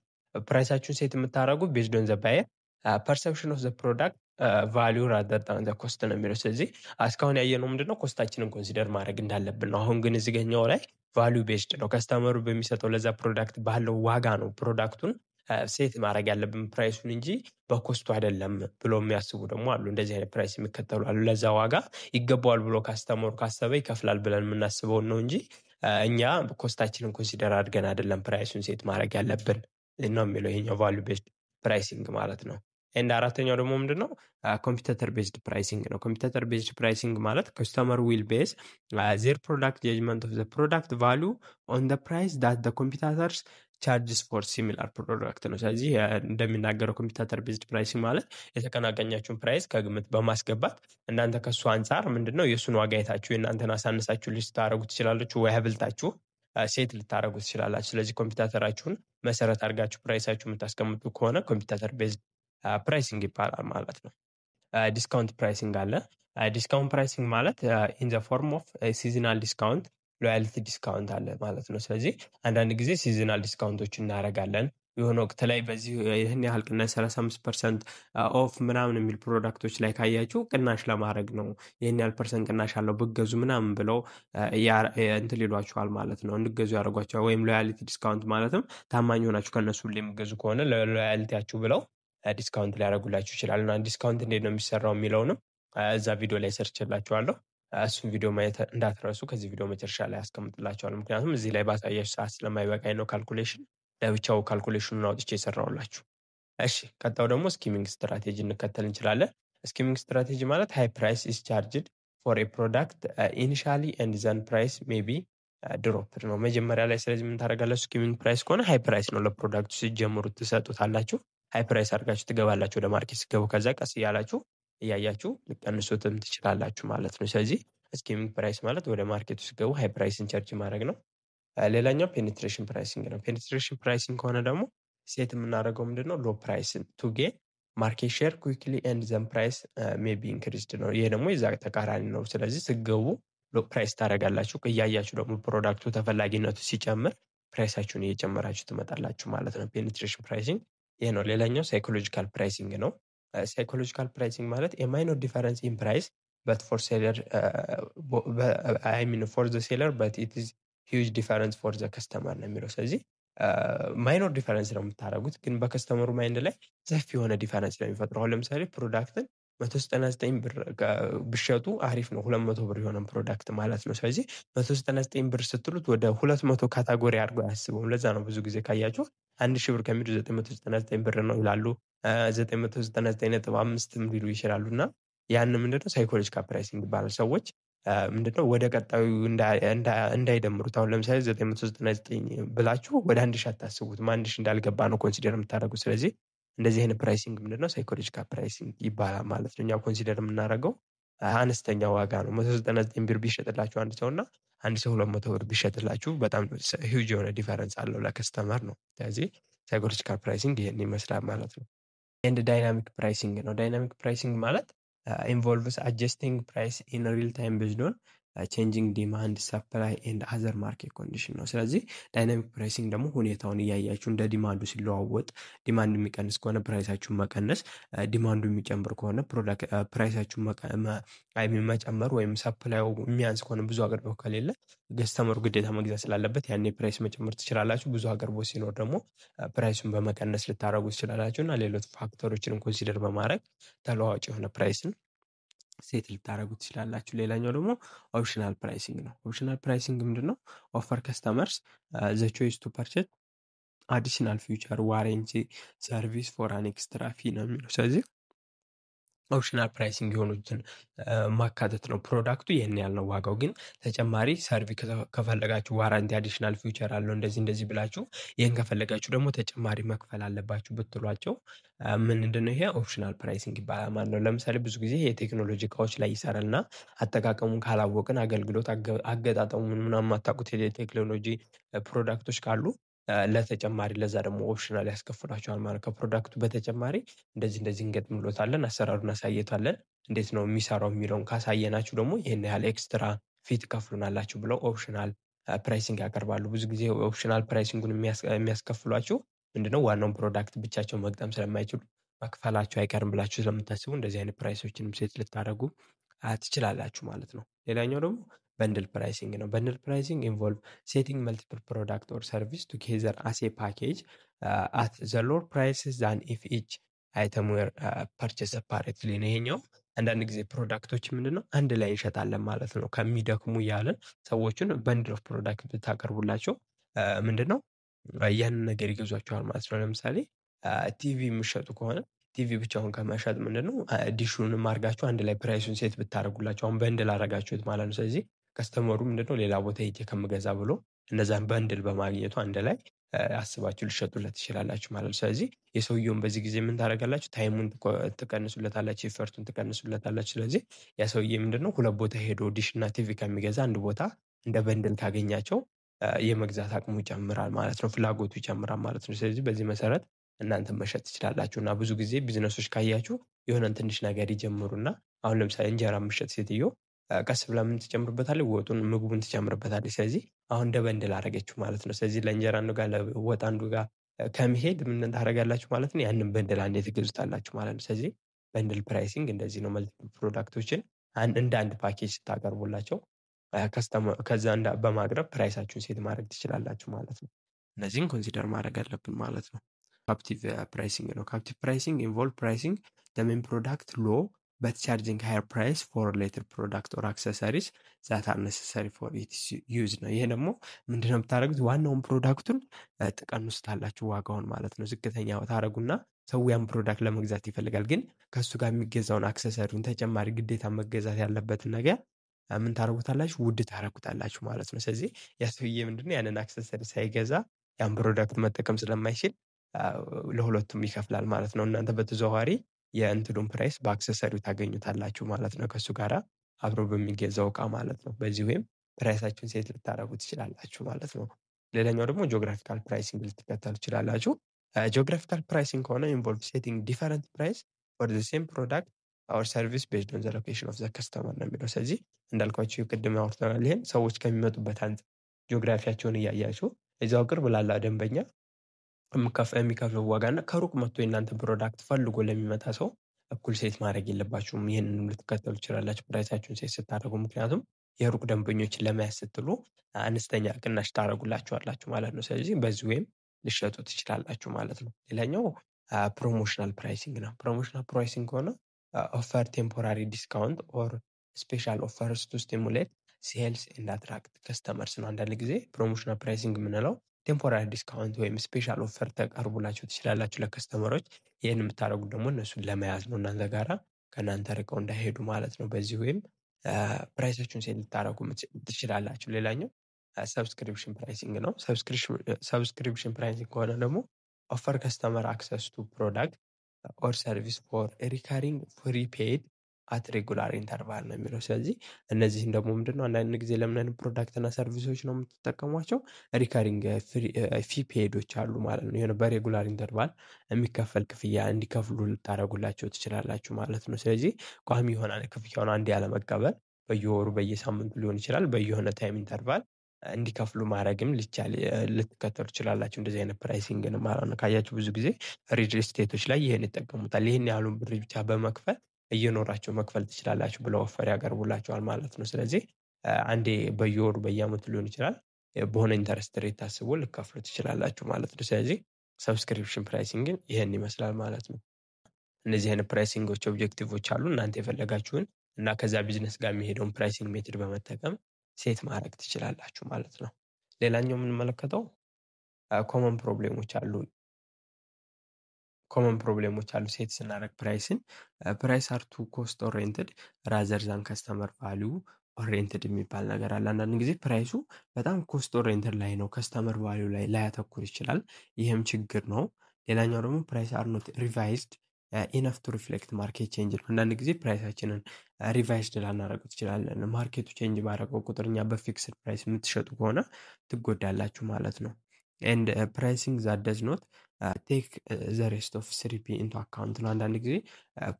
ፕራይሳችሁን ሴት የምታደርጉ ቤዝድ ኦን ዘ ባየር ፐርሰፕሽን ኦፍ ዘ ፕሮዳክት ቫሊዩ ራዘር ዳን ዘ ኮስት ነው የሚለው። ስለዚህ እስካሁን ያየነው ምንድነው ኮስታችንን ኮንሲደር ማድረግ እንዳለብን ነው። አሁን ግን እዚህኛው ላይ ቫሊዩ ቤስድ ነው። ከስተመሩ በሚሰጠው ለዛ ፕሮዳክት ባለው ዋጋ ነው ፕሮዳክቱን ሴት ማድረግ ያለብን ፕራይሱን እንጂ በኮስቱ አይደለም ብሎ የሚያስቡ ደግሞ አሉ። እንደዚህ አይነት ፕራይስ የሚከተሉ አሉ። ለዛ ዋጋ ይገባዋል ብሎ ካስተመሩ ካሰበ ይከፍላል ብለን የምናስበውን ነው እንጂ እኛ ኮስታችንን ኮንሲደር አድርገን አይደለም ፕራይሱን ሴት ማድረግ ያለብን ነው የሚለው ይሄኛው ቫሊዩ ቤዝድ ፕራይሲንግ ማለት ነው። ኤንድ አራተኛው ደግሞ ምንድነው? ኮምፒውተር ቤዝድ ፕራይሲንግ ነው። ኮምፒውተር ቤዝድ ፕራይሲንግ ማለት ከስተመር ዊል ቤዝ ዜር ፕሮዳክት ጀጅመንት ኦፍ ዘ ፕሮዳክት ቫሊዩ ኦን ዘ ፕራይስ ዳት ዘ ኮምፒውተርስ ቻርጅስ ፎር ሲሚላር ፕሮዳክት ነው። ስለዚህ እንደሚናገረው ኮምፒውተር ቤዝድ ፕራይሲንግ ማለት የተቀናቃኛችሁን ፕራይስ ከግምት በማስገባት እናንተ ከሱ አንጻር ምንድነው የእሱን ዋጋ አይታችሁ የእናንተን አሳንሳችሁ ልታደርጉ ትችላላችሁ፣ ወይ አብልጣችሁ ሴት ልታደርጉ ትችላላችሁ። ስለዚህ ኮምፒውተራችሁን መሰረት አድርጋችሁ ፕራይሳችሁ የምታስቀምጡ ከሆነ ኮምፒውተር ቤዝድ ፕራይሲንግ ይባላል ማለት ነው። ዲስካውንት ፕራይሲንግ አለ። ዲስካውንት ፕራይሲንግ ማለት ኢን ዘ ፎርም ኦፍ ሲዝናል ዲስካውንት፣ ሎያልቲ ዲስካውንት አለ ማለት ነው። ስለዚህ አንዳንድ ጊዜ ሲዝናል ዲስካውንቶች እናደርጋለን። የሆነ ወቅት ላይ በዚህ ይህን ያህል ቅናሽ 35% ኦፍ ምናምን የሚል ፕሮዳክቶች ላይ ካያችሁ ቅናሽ ለማድረግ ነው፣ ይህን ያህል ፐርሰንት ቅናሽ አለው ብገዙ ምናምን ብለው እንትን ሊሏችኋል ማለት ነው፣ እንድገዙ ያደርጓቸዋል። ወይም ሎያሊቲ ዲስካውንት ማለትም ታማኝ ሆናችሁ ከእነሱ ሁሌ የሚገዙ ከሆነ ለሎያሊቲያችሁ ብለው ዲስካውንት ሊያደርጉላችሁ ይችላሉ። እና ዲስካውንት እንዴት ነው የሚሰራው የሚለውንም እዛ ቪዲዮ ላይ ሰርችላችኋለሁ። እሱን ቪዲዮ ማየት እንዳትረሱ። ከዚህ ቪዲዮ መጨረሻ ላይ አስቀምጥላችኋለሁ። ምክንያቱም እዚህ ላይ ባሳያችሁ ሰዓት ስለማይበቃኝ ነው። ካልኩሌሽን ለብቻው ካልኩሌሽኑን አውጥቼ የሰራሁላችሁ። እሺ ቀጣዩ ደግሞ ስኪሚንግ ስትራቴጂ እንከተል እንችላለን። ስኪሚንግ ስትራቴጂ ማለት ሃይ ፕራይስ ኢዝ ቻርጅድ ፎር ኤ ፕሮዳክት ኢኒሺያሊ ኤንድ ዘን ፕራይስ ሜይ ቢ ድሮፕድ ነው መጀመሪያ ላይ። ስለዚህ ምን ታደርጋላችሁ? ስኪሚንግ ፕራይስ ከሆነ ሃይ ፕራይስ ነው ለፕሮዳክቱ ሲጀምሩ ትሰጡታላችሁ። ሃይ ፕራይስ አድርጋችሁ ትገባላችሁ ወደ ማርኬት ሲገቡ። ከዛ ቀስ እያላችሁ እያያችሁ ልቀንሱትም ትችላላችሁ ማለት ነው። ስለዚህ ስኪሚንግ ፕራይስ ማለት ወደ ማርኬቱ ሲገቡ ሃይ ፕራይስን ቻርጅ ማድረግ ነው። ሌላኛው ፔኔትሬሽን ፕራይሲንግ ነው። ፔኔትሬሽን ፕራይሲንግ ከሆነ ደግሞ ሴት የምናደርገው ምንድነው? ሎ ፕራይስን ቱ ጌን ማርኬት ሼር ኩዊክሊ ኤንድ ዘን ፕራይስ ሜይ ቢ ኢንክሪዝድ ነው። ይሄ ደግሞ የዛ ተቃራኒ ነው። ስለዚህ ስገቡ ሎ ፕራይስ ታደርጋላችሁ። እያያችሁ ደግሞ ፕሮዳክቱ ተፈላጊነቱ ሲጨምር ፕራይሳችሁን እየጨመራችሁ ትመጣላችሁ ማለት ነው። ፔኔትሬሽን ፕራይሲንግ ይሄ ነው። ሌላኛው ሳይኮሎጂካል ፕራይሲንግ ነው። ሳይኮሎጂካል ፕራይሲንግ ማለት የማይኖር ዲፈረንስ ኢን ፕራይስ በት ፎር ሴለር አይ ሚን ፎር ዘ ሴለር በት ኢት ኢዝ ሂውጅ ዲፈረንስ ፎር ዘ ከስተመር ነው የሚለው። ስለዚህ ማይኖር ዲፈረንስ ነው የምታደርጉት፣ ግን በከስተመሩ ማይንድ ላይ ሰፊ የሆነ ዲፈረንስ ነው የሚፈጥረው። አሁን ለምሳሌ ፕሮዳክትን 199 ብር ብሸጡ አሪፍ ነው፣ 200 ብር የሆነ ፕሮዳክት ማለት ነው። ስለዚህ 199 ብር ስትሉት ወደ 200 ካታጎሪ አድርገው አያስበውም። ለዛ ነው ብዙ ጊዜ ካያችሁ 1000 ብር ከሚሉ 999 ብር ነው ይላሉ፣ 999.5 ሊሉ ይችላሉ። እና ያን ምንድነው ሳይኮሎጂካል ፕራይሲንግ ይባላል። ሰዎች ምንድነው ወደ ቀጣዩ እንዳይደምሩት። አሁን ለምሳሌ 999 ብላችሁ ወደ 1000 አታስቡትም፣ 1000 እንዳልገባ ነው ኮንሲደር የምታደርጉት። ስለዚህ እንደዚህ አይነት ፕራይሲንግ ምንድነው ሳይኮሎጂካል ፕራይሲንግ ይባላል ማለት ነው። እኛ ኮንሲደር የምናደርገው አነስተኛ ዋጋ ነው። 199 ብር ቢሸጥላችሁ አንድ ሰው እና አንድ ሰው 200 ብር ቢሸጥላችሁ በጣም ሂውጅ የሆነ ዲፈረንስ አለው ለከስተመር ነው። ስለዚህ ሳይኮሎጂካል ፕራይሲንግ ይሄን ይመስላል ማለት ነው። ኤንድ ዳይናሚክ ፕራይሲንግ ነው። ዳይናሚክ ፕራይሲንግ ማለት ኢንቮልቭስ አጀስቲንግ ፕራይስ ኢን ሪል ታይም ቤዝድ ኦን ቼንጂንግ ዲማንድ ሰፕላይ ኤንድ አዘር ማርኬት ኮንዲሽን ነው። ስለዚህ ዳይናሚክ ፕራይሲንግ ደግሞ ሁኔታውን እያያችሁ እንደ ዲማንዱ ሲለዋወጥ፣ ዲማንድ የሚቀንስ ከሆነ ፕራይሳችሁን መቀነስ፣ ዲማንዱ የሚጨምር ከሆነ ፕራይሳችሁን መጨመር፣ ወይም ሰፕላዩ የሚያንስ ከሆነ ብዙ አቅርቦት ከሌለ ከስተመሩ ግዴታ መግዛት ስላለበት ያኔ ፕራይስ መጨመር ትችላላችሁ። ብዙ አቅርቦት ሲኖር ደግሞ ፕራይሱን በመቀነስ ልታደርጉ ትችላላችሁ። እና ሌሎች ፋክተሮችን ኮንሲደር በማድረግ ተለዋዋጭ የሆነ ፕራይስን ሴት ልታደርጉ ትችላላችሁ። ሌላኛው ደግሞ ኦፕሽናል ፕራይሲንግ ነው። ኦፕሽናል ፕራይሲንግ ምንድነው? ኦፈር ከስተመርስ ዘ ቾይስ ቱ ፐርቼዝ አዲሽናል ፊውቸር ዋሬንቲ ሰርቪስ ፎር አን ኤክስትራ ፊ ነው የሚለው። ስለዚህ ኦፕሽናል ፕራይሲንግ የሆኑትን ማካተት ነው። ፕሮዳክቱ ይህን ያህል ነው ዋጋው፣ ግን ተጨማሪ ሰርቪስ ከፈለጋችሁ ዋራንቲ አዲሽናል ፊውቸር አለው እንደዚህ ብላችሁ ይህን ከፈለጋችሁ ደግሞ ተጨማሪ መክፈል አለባችሁ ብትሏቸው ምንድነው ይሄ ኦፕሽናል ፕራይሲንግ ይባላል ማለት ነው። ለምሳሌ ብዙ ጊዜ የቴክኖሎጂ እቃዎች ላይ ይሰራልና አጠቃቀሙን ካላወቅን አገልግሎት አገጣጠሙን ምናምን የማታውቁት የቴክኖሎጂ ፕሮዳክቶች ካሉ ለተጨማሪ ለዛ ደግሞ ኦፕሽናል ያስከፍሏቸዋል ማለት ከፕሮዳክቱ በተጨማሪ እንደዚህ እንገጥምሎታለን፣ አሰራሩን አሳየታለን፣ እንዴት ነው የሚሰራው የሚለውን ካሳየናችሁ ደግሞ ይህን ያህል ኤክስትራ ፊት ከፍሉናላችሁ ብለው ኦፕሽናል ፕራይሲንግ ያቀርባሉ። ብዙ ጊዜ ኦፕሽናል ፕራይሲንጉን የሚያስከፍሏችሁ ምንድነው ዋናውን ፕሮዳክት ብቻቸው መግጠም ስለማይችሉ መክፈላቸው አይቀርም ብላችሁ ስለምታስቡ እንደዚህ አይነት ፕራይሶችንም ሴት ልታደርጉ ትችላላችሁ ማለት ነው። ሌላኛው ደግሞ በንድል ፕራይሲንግ ነው። በንድል ፕራይሲንግ ኢንቮልቭ ሴቲንግ መልቲፕል ፕሮዳክት ኦር ሰርቪስ ቱጌዘር አስ ኤ ፓኬጅ አት ዘ ሎር ፕራይስስ ዛን ኢፍ ኢች አይተም ዌር ፐርቼስ ሰፓሬትሊ ነው። ይሄኛው አንዳንድ ጊዜ ፕሮዳክቶች ምንድነው አንድ ላይ እንሸጣለን ማለት ነው። ከሚደክሙ እያለን ሰዎችን በንድል ኦፍ ፕሮዳክት ብታቀርቡላቸው ምንድነው ያንን ነገር ይገዟቸዋል ማለት ነው። ለምሳሌ ቲቪ የሚሸጡ ከሆነ ቲቪ ብቻውን ከመሸጥ ምንድነው ዲሹንም አድርጋችሁ አንድ ላይ ፕራይሱን ሴት ብታደርጉላቸው አሁን በንድል አደረጋችሁት ማለት ነው። ስለዚህ ከስተመሩ ምንድነው ሌላ ቦታ ሄጄ ከምገዛ ብሎ እነዛን በንድል በማግኘቱ አንድ ላይ አስባችሁ ልሸጡለት ትችላላችሁ ማለት ነው። ስለዚህ የሰውየውን በዚህ ጊዜ ምን ታደርጋላችሁ? ታይሙን ትቀንሱለታላችሁ፣ ኤፈርቱን ትቀንሱለታላችሁ። ስለዚህ ያ ሰውዬ ምንድነው ሁለት ቦታ ሄዶ ዲሽ እና ቲቪ ከሚገዛ አንድ ቦታ እንደ በንድል ካገኛቸው የመግዛት አቅሙ ይጨምራል ማለት ነው፣ ፍላጎቱ ይጨምራል ማለት ነው። ስለዚህ በዚህ መሰረት እናንተ መሸጥ ትችላላችሁ። እና ብዙ ጊዜ ቢዝነሶች ካያችሁ የሆነን ትንሽ ነገር ይጀምሩና አሁን ለምሳሌ እንጀራ የምትሸጥ ሴትዮ ቀስ ብላ ምን ትጨምርበታለች? ወጡን ምግቡን ትጨምርበታለች። ስለዚህ አሁን እንደ በንድል አደረገችው ማለት ነው። ስለዚህ ለእንጀራ አንዱ ጋር ለወጥ አንዱ ጋር ከመሄድ ምን ታደርጋላችሁ ማለት ነው? ያንን በንድል አንዴ ትገዙታላችሁ ማለት ነው። ስለዚህ በንድል ፕራይሲንግ እንደዚህ ነው። መልቲፕል ፕሮዳክቶችን እንደ አንድ ፓኬጅ ስታቀርቡላቸው ከዛ በማቅረብ ፕራይሳችሁን ሴት ማድረግ ትችላላችሁ ማለት ነው። እነዚህን ኮንሲደር ማድረግ አለብን ማለት ነው። ካፕቲቭ ፕራይሲንግ ነው። ካፕቲቭ ፕራይሲንግ ኢንቮልቭ ፕራይሲንግ ዘ ሜን ፕሮዳክት ሎ but charging higher price for later product or accessories that are necessary for its use ነው። ይሄ ደግሞ ምንድነው የምታደርጉት? ዋናውን ፕሮዳክቱን ትቀንሱታላችሁ ዋጋውን ማለት ነው። ዝቅተኛ ታደርጉና ሰው ያን ፕሮዳክት ለመግዛት ይፈልጋል፣ ግን ከሱ ጋር የሚገዛውን አክሰሰሪውን ተጨማሪ ግዴታ መገዛት ያለበትን ነገር ምን ታደርጉታላችሁ? ውድ ታደርጉታላችሁ ማለት ነው። ስለዚህ ያ ሰውዬ ምንድነው ያንን አክሰሰሪ ሳይገዛ ያን ፕሮዳክት መጠቀም ስለማይችል ለሁለቱም ይከፍላል ማለት ነው። እናንተ በተዘዋዋሪ የእንትኑን ፕራይስ በአክሰሰሪው ታገኙታላችሁ ማለት ነው፣ ከሱ ጋራ አብሮ በሚገዛው እቃ ማለት ነው። በዚህ ወይም ፕራይሳችሁን ሴት ልታደርጉ ትችላላችሁ ማለት ነው። ሌላኛው ደግሞ ጂኦግራፊካል ፕራይሲንግ ልትከተሉ ትችላላችሁ። ጂኦግራፊካል ፕራይሲንግ ከሆነ ኢንቮልቭ ሴቲንግ ዲፈረንት ፕራይስ ፎር ዘ ሴም ፕሮዳክት ኦር ሰርቪስ ቤዝድ ኦን ዘ ሎኬሽን ኦፍ ዘ ከስተመር ነው የሚለው። ስለዚህ እንዳልኳችሁ ቅድም አውርተናል። ይሄን ሰዎች ከሚመጡበት አንጻር ጂኦግራፊያቸውን እያያችሁ እዛው ቅርብ ላለ ደንበኛ የሚከፍለው ዋጋና ከሩቅ መጥቶ የእናንተን ፕሮዳክት ፈልጎ ለሚመጣ ሰው እኩል ሴት ማድረግ የለባችሁም። ይህንንም ልትከተሉ ትችላላችሁ ፕራይሳችሁን ሴት ስታደርጉ። ምክንያቱም የሩቅ ደንበኞችን ለመያዝ ስትሉ አነስተኛ ቅናሽ ታደርጉላችኋላችሁ ማለት ነው። ስለዚህ በዚህ ወይም ልሸጡ ትችላላችሁ ማለት ነው። ሌላኛው ፕሮሞሽናል ፕራይሲንግ ነው። ፕሮሞሽናል ፕራይሲንግ ከሆነ ኦፈር ቴምፖራሪ ዲስካውንት ኦር ስፔሻል ኦፈርስ ቱ ስቲሙሌት ሴልስ ኤንድ አትራክት ከስተመርስ ነው። አንዳንድ ጊዜ ፕሮሞሽናል ፕራይሲንግ የምንለው ቴምፖራሪ ዲስካውንት ወይም ስፔሻል ኦፈር ተቀርቡላችሁ ትችላላችሁ ለከስተመሮች። ይህን የምታደርጉት ደግሞ እነሱን ለመያዝ ነው፣ እናንተ ጋራ ከእናንተ ርቀው እንዳይሄዱ ማለት ነው። በዚህ ወይም ፕራይሶቹን ሴት ልታደርጉ ትችላላችሁ። ሌላኛው ሰብስክሪፕሽን ፕራይሲንግ ነው። ሰብስክሪፕሽን ፕራይሲንግ ከሆነ ደግሞ ኦፈር ከስተመር አክሰስ ቱ ፕሮዳክት ኦር ሰርቪስ ፎር ሪካሪንግ ፕሪፔድ አት ሬጉላር ኢንተርቫል ነው የሚለው። ስለዚህ እነዚህን ደግሞ ምንድነው አንዳንድ ጊዜ ለምን አይነት ፕሮዳክት እና ሰርቪሶች ነው የምትጠቀሟቸው? ሪካሪንግ ፊ ፔዶች አሉ ማለት ነው። የሆነ በሬጉላር ኢንተርቫል የሚከፈል ክፍያ እንዲከፍሉ ልታደርጉላቸው ትችላላችሁ ማለት ነው። ስለዚህ ቋሚ የሆነ ክፍያውን አንድ ያለመቀበል በየወሩ በየሳምንቱ ሊሆን ይችላል፣ በየሆነ ታይም ኢንተርቫል እንዲከፍሉ ማድረግም ልትከተሉ ትችላላችሁ። እንደዚህ አይነት ፕራይሲንግን ማለት ነው። ካያችሁ ብዙ ጊዜ ሪል ስቴቶች ላይ ይህን ይጠቀሙታል። ይህን ያህሉን ብር ብቻ በመክፈል እየኖራቸው መክፈል ትችላላችሁ ብለው ኦፈር ያቀርቡላቸዋል ማለት ነው። ስለዚህ አንዴ በየወሩ በየአመቱ ሊሆን ይችላል በሆነ ኢንተረስት ሬት ታስቦ ልከፍሉ ትችላላችሁ ማለት ነው። ስለዚህ ሰብስክሪፕሽን ፕራይሲንግን ይህን ይመስላል ማለት ነው። እነዚህ አይነት ፕራይሲንጎች ኦብጀክቲቮች አሉ። እናንተ የፈለጋችሁን እና ከዛ ቢዝነስ ጋር የሚሄደውን ፕራይሲንግ ሜትድ በመጠቀም ሴት ማድረግ ትችላላችሁ ማለት ነው። ሌላኛው የምንመለከተው ኮመን ፕሮብሌሞች አሉ። ሴት ስናደርግ ፕራይስን ፕራይስ አር ቱ ኮስት ኦሪየንትድ ራዘር ዛን ከስተመር ቫሊዩ ኦሪየንትድ የሚባል ነገር አለ። አንዳንድ ጊዜ ፕራይሱ በጣም ኮስት ኦሪየንትድ ላይ ነው፣ ከስተመር ቫሊዩ ላይ ላያተኩር ይችላል። ይህም ችግር ነው። ሌላኛው ደግሞ ፕራይስ አር ኖት ሪቫይዝድ ኢነፍ ቱ ሪፍሌክት ማርኬት ቼንጅ ነው። አንዳንድ ጊዜ ፕራይሳችንን ሪቫይዝድ ላናደርገው ትችላለን። ማርኬቱ ቼንጅ ባደረገው ቁጥር እኛ በፊክስድ ፕራይስ የምትሸጡ ከሆነ ትጎዳላችሁ ማለት ነው። ኤንድ ፕራይሲንግ ዛት ደዝ ኖት ቴክ ዘ ሬስት ኦፍ ስሪ ፒ ኢንቱ አካውንት ነው። አንዳንድ ጊዜ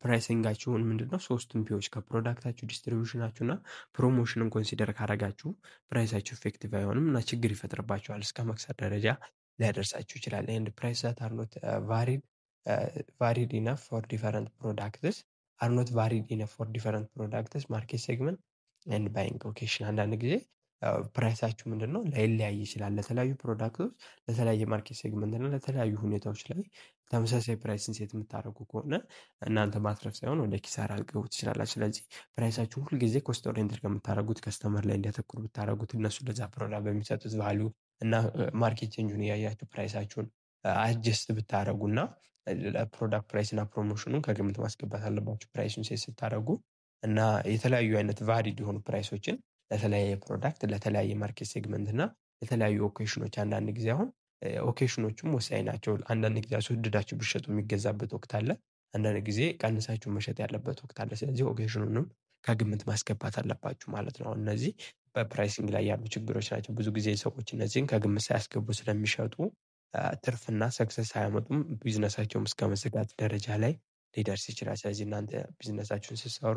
ፕራይሲንጋችሁን ምንድነው ሶስቱም ፒዎች ከፕሮዳክታችሁ፣ ዲስትሪቢዩሽናችሁ እና ፕሮሞሽንን ኮንሲደር ካረጋችሁ ፕራይሳችሁ ኢፌክቲቭ አይሆንም እና ችግር ይፈጥርባችኋል፣ እስከ መክሰር ደረጃ ሊያደርሳችሁ ይችላል። ኤንድ ፕራይስ ዛት አር ኖት varied enough for different products are not varied enough for different products market segment and buying occasion። አንዳንድ ጊዜ ፕራይሳችሁ ምንድነው ላይለያይ ይችላል ለተለያዩ ፕሮዳክቶች፣ ለተለያየ ማርኬት ሴግመንት እና ለተለያዩ ሁኔታዎች ላይ ተመሳሳይ ፕራይስን ሴት የምታደርጉ ከሆነ እናንተ ማትረፍ ሳይሆን ወደ ኪሳራ ልትገቡ ትችላላችሁ። ስለዚህ ፕራይሳችሁ ሁልጊዜ ኮስት ኦሪየንትድ ከምታደርጉት ከስተመር ላይ እንዲያተኩር ብታደርጉት፣ እነሱ ለዛ ፕሮዳክት በሚሰጡት ቫልዩ እና ማርኬት ቼንጁን እያያችሁ ፕራይሳችሁን አጀስት ብታደርጉና ለፕሮዳክት ፕራይስ እና ፕሮሞሽኑን ከግምት ማስገባት አለባችሁ ፕራይሱን ሴት ስታደርጉ እና የተለያዩ አይነት ቫሊድ የሆኑ ፕራይሶችን ለተለያየ ፕሮዳክት፣ ለተለያየ ማርኬት ሴግመንት እና ለተለያዩ ኦኬሽኖች። አንዳንድ ጊዜ አሁን ኦኬሽኖቹም ወሳኝ ናቸው። አንዳንድ ጊዜ አስወድዳችሁ ብትሸጡ የሚገዛበት ወቅት አለ፣ አንዳንድ ጊዜ ቀንሳችሁ መሸጥ ያለበት ወቅት አለ። ስለዚህ ኦኬሽኑንም ከግምት ማስገባት አለባችሁ ማለት ነው። እነዚህ በፕራይሲንግ ላይ ያሉ ችግሮች ናቸው። ብዙ ጊዜ ሰዎች እነዚህን ከግምት ሳያስገቡ ስለሚሸጡ ትርፍና ሰክሰስ አያመጡም። ቢዝነሳቸውም እስከ መዘጋት ደረጃ ላይ ሊደርስ ይችላል። ስለዚህ እናንተ ቢዝነሳችሁን ስትሰሩ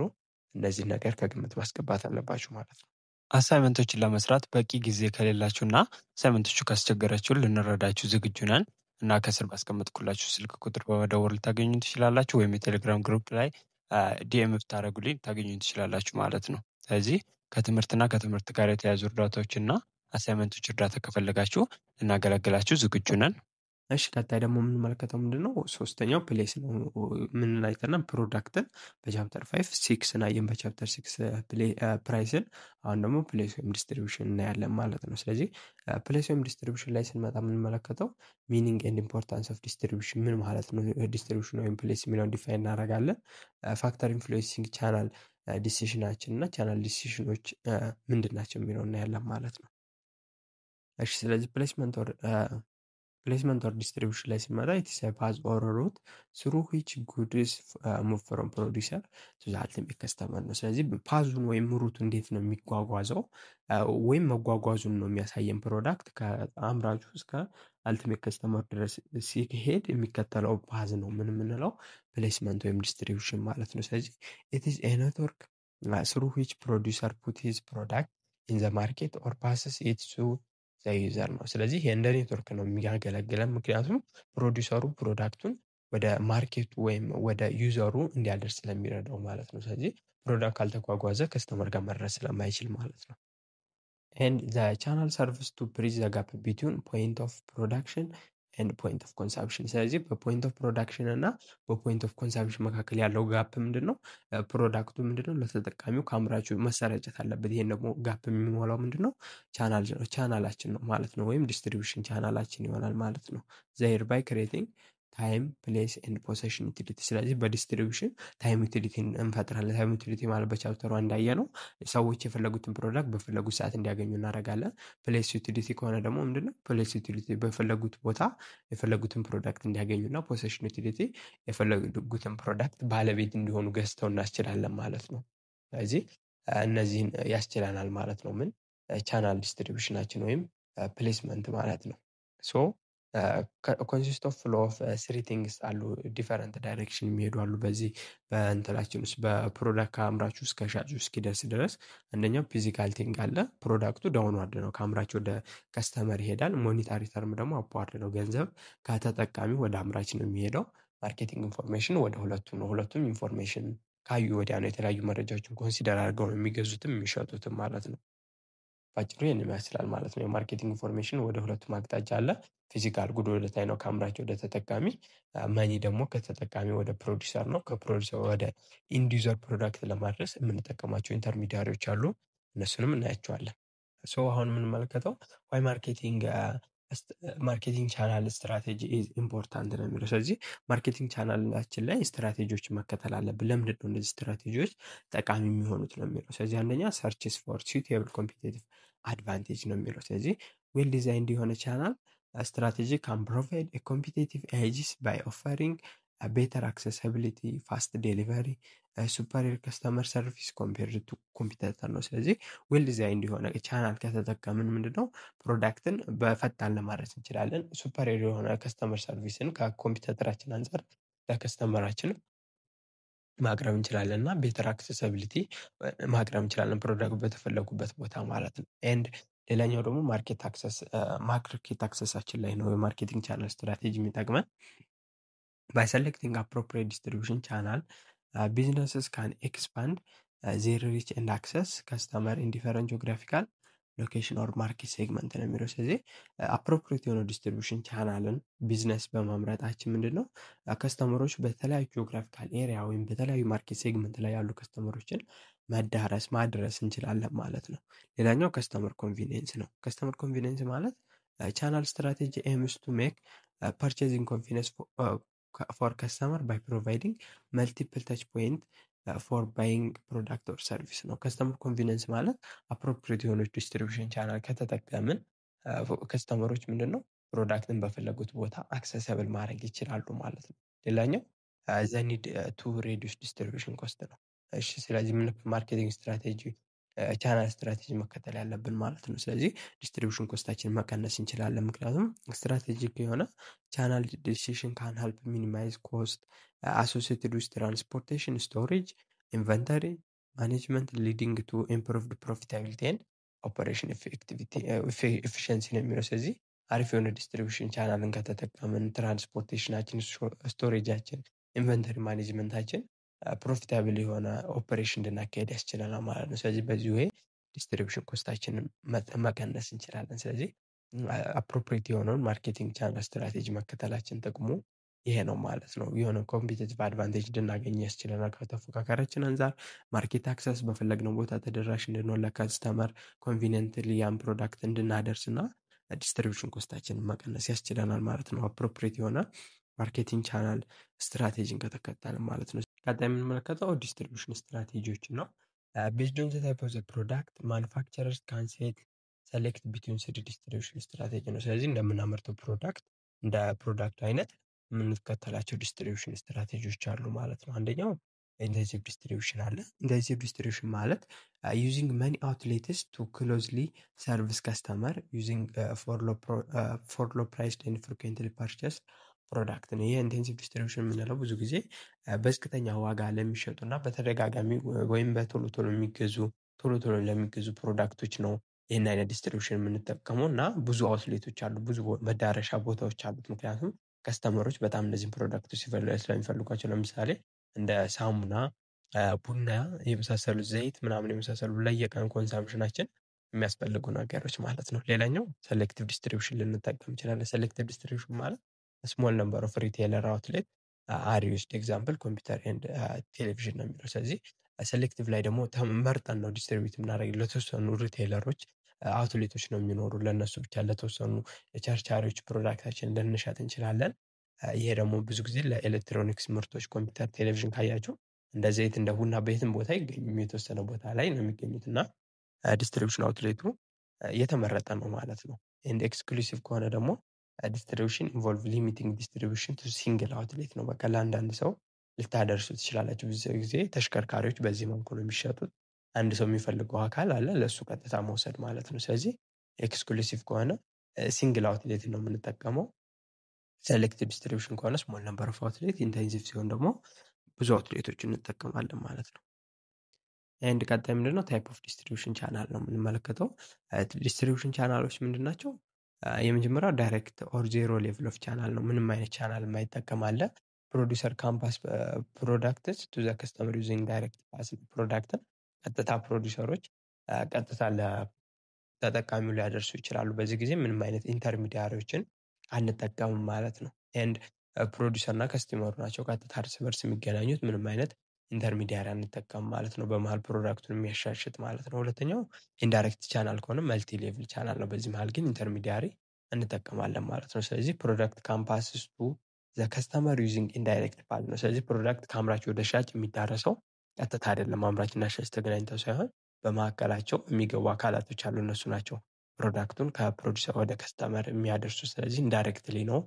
እነዚህ ነገር ከግምት ማስገባት አለባችሁ ማለት ነው። አሳይመንቶችን ለመስራት በቂ ጊዜ ከሌላችሁና አሳይመንቶቹ ካስቸገራችሁ ልንረዳችሁ ዝግጁ ነን እና ከስር ባስቀመጥኩላችሁ ስልክ ቁጥር በመደወል ልታገኙ ትችላላችሁ፣ ወይም የቴሌግራም ግሩፕ ላይ ዲኤም ብታደርጉልኝ ታገኙ ትችላላችሁ ማለት ነው። ስለዚህ ከትምህርትና ከትምህርት ጋር የተያዙ እርዳታዎችና አሳይመንቶች እርዳታ ከፈለጋችሁ ልናገለግላችሁ ዝግጁ ነን። እሺ ቀጣይ ደግሞ የምንመለከተው ምንድነው? ሶስተኛው ፕሌስ ነው። ምን አይተናል? ፕሮዳክትን በቻፕተር 5 6ን አየን። በቻፕተር 6 ፕራይስን፣ አሁን ደግሞ ፕሌስ ወይም ዲስትሪቢዩሽን እናያለን ማለት ነው። ስለዚህ ፕሌስ ወይም ዲስትሪቢዩሽን ላይ ስንመጣ የምንመለከተው ሚኒንግ ኤንድ ኢምፖርታንስ ኦፍ ዲስትሪቢዩሽን ምን ማለት ነው፣ ዲስትሪቢዩሽን ወይም ፕሌስ የሚለውን ዲፋይን እናደርጋለን። ፋክተር ኢንፍሉዌንሲንግ ቻናል ዲሲሽናችን እና ቻናል ዲሲሽኖች ምንድን ናቸው የሚለው እናያለን ማለት ነው። እሺ ስለዚህ ፕሌስመንት ኦር ዲስትሪቢዩሽን ላይ ሲመጣ ኢትስ ኤ ፓዝ ኦር ሩት ስሩ ዊች ጉድስ ሙቭ ፍሮም ፕሮዲውሰር ቱ ዘ አልቲሜት ከስተመር ነው። ስለዚህ ፓዙን ወይም ሩት እንዴት ነው የሚጓጓዘው ወይም መጓጓዙን ነው የሚያሳየን። ፕሮዳክት ከአምራቹ እስከ አልቲሜት ከስተመር ድረስ ሲሄድ የሚከተለው ፓዝ ነው ምን የምንለው ፕሌስመንት ወይም ዲስትሪቢዩሽን ማለት ነው። ስለዚህ ኢትስ ኤ ኔትወርክ ስሩ ዊች ፕሮዲውሰር ፑት ሂዝ ፕሮዳክት ኢን ዘ ማርኬት ኦር ፓስስ ኢት ቱ ዩዘር ነው። ስለዚህ እንደ ኔትወርክ ነው የሚያገለግለን፣ ምክንያቱም ፕሮዲውሰሩ ፕሮዳክቱን ወደ ማርኬቱ ወይም ወደ ዩዘሩ እንዲያደርስ ስለሚረዳው ማለት ነው። ስለዚህ ፕሮዳክት ካልተጓጓዘ ከስተመር ጋር መድረስ ስለማይችል ማለት ነው። and the channel serves to bridge the gap between point of production and point of consumption። ስለዚህ በፖይንት ኦፍ ፕሮዳክሽን እና በፖይንት ኦፍ ኮንሳምፕሽን መካከል ያለው ጋፕ ምንድነው? ፕሮዳክቱ ምንድነው ለተጠቃሚው ከአምራቹ መሰራጨት አለበት። ይሄን ደግሞ ጋፕ የሚሞላው ምንድነው? ቻናላችን ነው ማለት ነው፣ ወይም ዲስትሪቢዩሽን ቻናላችን ይሆናል ማለት ነው። thereby creating ታይም ፕሌስ ኤንድ ፖሴሽን ዩቲሊቲ። ስለዚህ በዲስትሪቢዩሽን ታይም ዩቲሊቲን እንፈጥራለን። ታይም ዩቲሊቲ ማለት በቻፕተሩ እንዳየ ነው ሰዎች የፈለጉትን ፕሮዳክት በፈለጉት ሰዓት እንዲያገኙ እናደርጋለን። ፕሌስ ዩቲሊቲ ከሆነ ደግሞ ምንድነው? ፕሌስ ዩቲሊቲ በፈለጉት ቦታ የፈለጉትን ፕሮዳክት እንዲያገኙ እና ፖሴሽን ዩቲሊቲ የፈለጉትን ፕሮዳክት ባለቤት እንዲሆኑ ገዝተው እናስችላለን ማለት ነው። ስለዚህ እነዚህን ያስችለናል ማለት ነው። ምን ቻናል ዲስትሪቢዩሽናችን ወይም ፕሌስመንት ማለት ነው። ሶ ኮንሲስት ኦፍ ፍሎ ኦፍ ስሪ ቲንግስ አሉ፣ ዲፈረንት ዳይሬክሽን የሚሄዱ አሉ። በዚህ በእንትናችን ውስጥ በፕሮዳክት ከአምራቹ እስከ ሻጩ እስኪደርስ ድረስ አንደኛው ፊዚካል ቲንግ አለ። ፕሮዳክቱ ዳውንዋርድ ነው፣ ከአምራች ወደ ከስተመር ይሄዳል። ሞኒታሪ ተርም ደግሞ አፕዋርድ ነው፣ ገንዘብ ከተጠቃሚ ወደ አምራች ነው የሚሄደው። ማርኬቲንግ ኢንፎርሜሽን ወደ ሁለቱ ነው። ሁለቱም ኢንፎርሜሽን ካዩ ወዲያ ነው የተለያዩ መረጃዎችን ኮንሲደር አድርገው ነው የሚገዙትም የሚሸጡትም ማለት ነው። ባጭሩ ይህን ይመስላል ማለት ነው። የማርኬቲንግ ኢንፎርሜሽን ወደ ሁለቱም አቅጣጫ አለ። ፊዚካል ጉድ ወደ ታይ ነው፣ ከአምራች ወደ ተጠቃሚ። መኒ ደግሞ ከተጠቃሚ ወደ ፕሮዲውሰር ነው፣ ከፕሮዲውሰር ወደ ኢንዲዩዘር ፕሮዳክት ለማድረስ የምንጠቀማቸው ኢንተርሚዲያሪዎች አሉ። እነሱንም እናያቸዋለን። ሶ አሁን የምንመለከተው ዋይ ማርኬቲንግ ቻናል ስትራቴጂ ኢዝ ኢምፖርታንት ነው የሚለው። ስለዚህ ማርኬቲንግ ቻናላችን ላይ ስትራቴጂዎች መከተል አለብን። ለምንድን ነው እነዚህ ስትራቴጂዎች ጠቃሚ የሚሆኑት ነው የሚለው። ስለዚህ አንደኛ ሰርችስ ፎር suitable competitive advantage ነው የሚለው። ስለዚህ ዌል ዲዛይንድ የሆነ ቻናል ስትራቴጂ ካን ፕሮቫይድ ኮምፒቲቲቭ ኤጅስ ባይ ኦፈሪንግ ቤተር አክሰሲቢሊቲ፣ ፋስት ዴሊቨሪ፣ ሱፐሪየር ከስተመር ሰርቪስ ኮምፔርድ ቱ ኮምፒተተር ነው። ስለዚህ ዌል ዲዛይንድ የሆነ ቻናል ከተጠቀምን ምንድነው ፕሮዳክትን በፈጣን ለማድረስ እንችላለን። ሱፐሪየር የሆነ ከስተመር ሰርቪስን ከኮምፒውተራችን አንጻር ለከስተመራችን ማቅረብ እንችላለን እና ቤተር አክሰሲቢሊቲ ማቅረብ እንችላለን ፕሮዳክት በተፈለጉበት ቦታ ማለት ነው። ኤንድ ሌላኛው ደግሞ ማርኬት አክሰሳችን ላይ ነው የማርኬቲንግ ቻናል ስትራቴጂ የሚጠቅመን። ባይ ሰሌክቲንግ አፕሮፕሪየት ዲስትሪቢዩሽን ቻናል ቢዝነስስ ካን ኤክስፓንድ ዜር ሪች ኤንድ አክሰስ ከስተመር ኢን ዲፈረንት ጂኦግራፊካል ሎኬሽን ኦር ማርኬት ሴግመንት ነው የሚለው። ስለዚህ አፕሮፕሪየት የሆነ ዲስትሪቢዩሽን ቻናልን ቢዝነስ በማምረጣችን ምንድን ነው ከስተመሮች በተለያዩ ጂኦግራፊካል ኤሪያ ወይም በተለያዩ ማርኬት ሴግመንት ላይ ያሉ ከስተመሮችን ማድረስ እንችላለን ማለት ነው። ሌላኛው ከስተመር ኮንቪኒየንስ ነው። ከስተመር ኮንቪኒየንስ ማለት ቻናል ስትራቴጂ ኤምስ ቱ ሜክ ፐርቼዚንግ ኮንቪኒየንስ ፎር ከስተመር ባይ ፕሮቫይዲንግ መልቲፕል ተች ፖይንት ፎር ባይንግ ፕሮዳክት ኦር ሰርቪስ ነው። ከስተመር ኮንቪኒየንስ ማለት አፕሮፕሪየት የሆነች ዲስትሪቢዩሽን ቻናል ከተጠቀምን ከስተመሮች ምንድን ነው ፕሮዳክትን በፈለጉት ቦታ አክሰሰብል ማድረግ ይችላሉ ማለት ነው። ሌላኛው ዘኒድ ቱ ሬዲዩስ ዲስትሪቢዩሽን ኮስት ነው። እሺ ስለዚህ ምን ማርኬቲንግ ስትራቴጂ ቻናል ስትራቴጂ መከተል ያለብን ማለት ነው። ስለዚህ ዲስትሪቢዩሽን ኮስታችንን መቀነስ እንችላለን። ምክንያቱም ስትራቴጂክ የሆነ ቻናል ዲሲሽን ካን ሄልፕ ሚኒማይዝ ኮስት አሶሲየትድ ዊዝ ትራንስፖርቴሽን፣ ስቶሬጅ፣ ኢንቨንተሪ ማኔጅመንት ሊዲንግ ቱ ኢምፕሩቭድ ፕሮፊታቢሊቲ ኤንድ ኦፐሬሽን ኤፊሽንሲ ነው የሚለው። ስለዚህ አሪፍ የሆነ ዲስትሪቢዩሽን ቻናልን ከተጠቀምን ትራንስፖርቴሽናችን፣ ስቶሬጃችን፣ ኢንቨንተሪ ማኔጅመንታችን ፕሮፊታብል የሆነ ኦፐሬሽን እንድናካሄድ ያስችለናል ማለት ነው። ስለዚህ በዚህ ወይ ዲስትሪቢዩሽን ኮስታችንን መቀነስ እንችላለን። ስለዚህ አፕሮፕሪየት የሆነውን ማርኬቲንግ ቻናል ስትራቴጂ መከተላችን ጥቅሙ ይሄ ነው ማለት ነው። የሆነ ኮምፒቲቲቭ አድቫንቴጅ እንድናገኝ ያስችለናል ከተፎካካሪያችን አንፃር። ማርኬት አክሰስ በፈለግነው ቦታ ተደራሽ እንድንሆን ለከስተመር ኮንቪኒየንትሊ ያን ፕሮዳክት እንድናደርስ እና ዲስትሪቢዩሽን ኮስታችንን መቀነስ ያስችለናል ማለት ነው። አፕሮፕሪየት የሆነ ማርኬቲንግ ቻናል ስትራቴጂን ከተከተልን ማለት ነው። ቀጣይ የምንመለከተው ዲስትሪቢዩሽን ስትራቴጂዎችን ነው። ቤዝድ ኦን ዘ ታይፕ ኦፍ ዘ ፕሮዳክት ማኑፋክቸረርስ ካን ሰሌክት ቢትዊን ስሪ ዲስትሪቢዩሽን ስትራቴጂ ነው። ስለዚህ እንደምናመርተው ፕሮዳክት እንደ ፕሮዳክቱ አይነት የምንከተላቸው ዲስትሪቢዩሽን ስትራቴጂዎች አሉ ማለት ነው። አንደኛው ኢንቴንሲቭ ዲስትሪቢዩሽን አለ። ኢንቴንሲቭ ዲስትሪቢዩሽን ማለት ዩዚንግ መኒ አውትሌትስ ቱ ክሎዝሊ ሰርቪስ ከስተመር ዩዚንግ ፎር ሎ ፕራይስድ ኤንድ ፍሪኩዌንትሊ ፐርቸስ ፕሮዳክት ነው። ይህ ኢንቴንሲቭ ዲስትሪቢዩሽን የምንለው ብዙ ጊዜ በዝቅተኛ ዋጋ ለሚሸጡ እና በተደጋጋሚ ወይም በቶሎ ቶሎ ለሚገዙ ፕሮዳክቶች ነው ይህን አይነት ዲስትሪቢዩሽን የምንጠቀመው እና ብዙ አውትሌቶች አሉ፣ ብዙ መዳረሻ ቦታዎች አሉት። ምክንያቱም ከስተመሮች በጣም እነዚህን ፕሮዳክቶች ስለሚፈልጓቸው፣ ለምሳሌ እንደ ሳሙና፣ ቡና የመሳሰሉ ዘይት ምናምን የመሳሰሉ ለየቀን ኮንሳምፕሽናችን የሚያስፈልጉ ነገሮች ማለት ነው። ሌላኛው ሴሌክቲቭ ዲስትሪቢዩሽን ልንጠቀም እንችላለን። ሴሌክቲቭ ዲስትሪቢዩሽን ማለት ስሞል ነምበር ኦፍ ሪቴለር አውትሌት አር ዩዝድ ኤግዛምፕል ኮምፒውተር ኤንድ ቴሌቪዥን ነው የሚለው። ስለዚህ ሴሌክቲቭ ላይ ደግሞ መርጠን ነው ዲስትሪቢዩት የምናደርግ ለተወሰኑ ሪቴለሮች አውትሌቶች ነው የሚኖሩ፣ ለእነሱ ብቻ ለተወሰኑ የቸርቻሪዎች ፕሮዳክታችን ልንሸጥ እንችላለን። ይሄ ደግሞ ብዙ ጊዜ ለኤሌክትሮኒክስ ምርቶች ኮምፒውተር፣ ቴሌቪዥን ካያቸው እንደ ዘይት እንደ ቡና በየትም ቦታ አይገኙም፣ የተወሰነ ቦታ ላይ ነው የሚገኙት እና ዲስትሪቢዩሽን አውትሌቱ የተመረጠ ነው ማለት ነው። ኤንድ ኤክስክሉሲቭ ከሆነ ደግሞ ዲስትሪቢዩሽን ኢንቮልቭ ሊሚቲንግ ዲስትሪቢዩሽን ቱ ሲንግል አውትሌት ነው። በቃ ለአንዳንድ ሰው ልታደርሱ ትችላላችሁ። ብዙ ጊዜ ተሽከርካሪዎች በዚህ መልኩ ነው የሚሸጡት። አንድ ሰው የሚፈልገው አካል አለ፣ ለእሱ ቀጥታ መውሰድ ማለት ነው። ስለዚህ ኤክስክሉሲቭ ከሆነ ሲንግል አውትሌት ነው የምንጠቀመው። ሴሌክቲቭ ዲስትሪቢዩሽን ከሆነ ስሞል ነምበር ኦፍ አውትሌት፣ ኢንቴንሲቭ ሲሆን ደግሞ ብዙ አውትሌቶች እንጠቀማለን ማለት ነው። ኤንድ ቀጣይ ምንድነው ታይፕ ኦፍ ዲስትሪቢዩሽን ቻናል ነው የምንመለከተው። ዲስትሪቢዩሽን ቻናሎች ምንድን ናቸው? የመጀመሪያው ዳይሬክት ኦር ዜሮ ሌቭል ኦፍ ቻናል ነው። ምንም አይነት ቻናል የማይጠቀም አለ። ፕሮዲውሰር ካምፓስ ፕሮዳክትስ ቱ ዘ ከስተመር ዩዚንግ ዳይሬክት ፓስ ፕሮዳክትን ቀጥታ ፕሮዲውሰሮች ቀጥታ ለተጠቃሚው ሊያደርሱ ይችላሉ። በዚህ ጊዜ ምንም አይነት ኢንተርሚዲያሪዎችን አንጠቀምም ማለት ነው። ኤንድ ፕሮዲውሰር እና ከስተመሩ ናቸው ቀጥታ እርስ በርስ የሚገናኙት። ምንም አይነት ኢንተርሚዲያሪ አንጠቀም ማለት ነው፣ በመሀል ፕሮዳክቱን የሚያሻሽጥ ማለት ነው። ሁለተኛው ኢንዳይሬክት ቻናል ከሆነ መልቲ ሌቭል ቻናል ነው። በዚህ መሀል ግን ኢንተርሚዲያሪ እንጠቀማለን ማለት ነው። ስለዚህ ፕሮዳክት ካምፓስስ ቱ ዘ ከስተመር ዩዚንግ ኢንዳይሬክት ፓዝ ነው። ስለዚህ ፕሮዳክት ከአምራች ወደ ሻጭ የሚዳረሰው ቀጥታ አይደለም። አምራችና ሻጭ ተገናኝተው ሳይሆን በመካከላቸው የሚገቡ አካላቶች አሉ። እነሱ ናቸው ፕሮዳክቱን ከፕሮዲሰር ወደ ከስተመር የሚያደርሱ። ስለዚህ ኢንዳይሬክትሊ ነው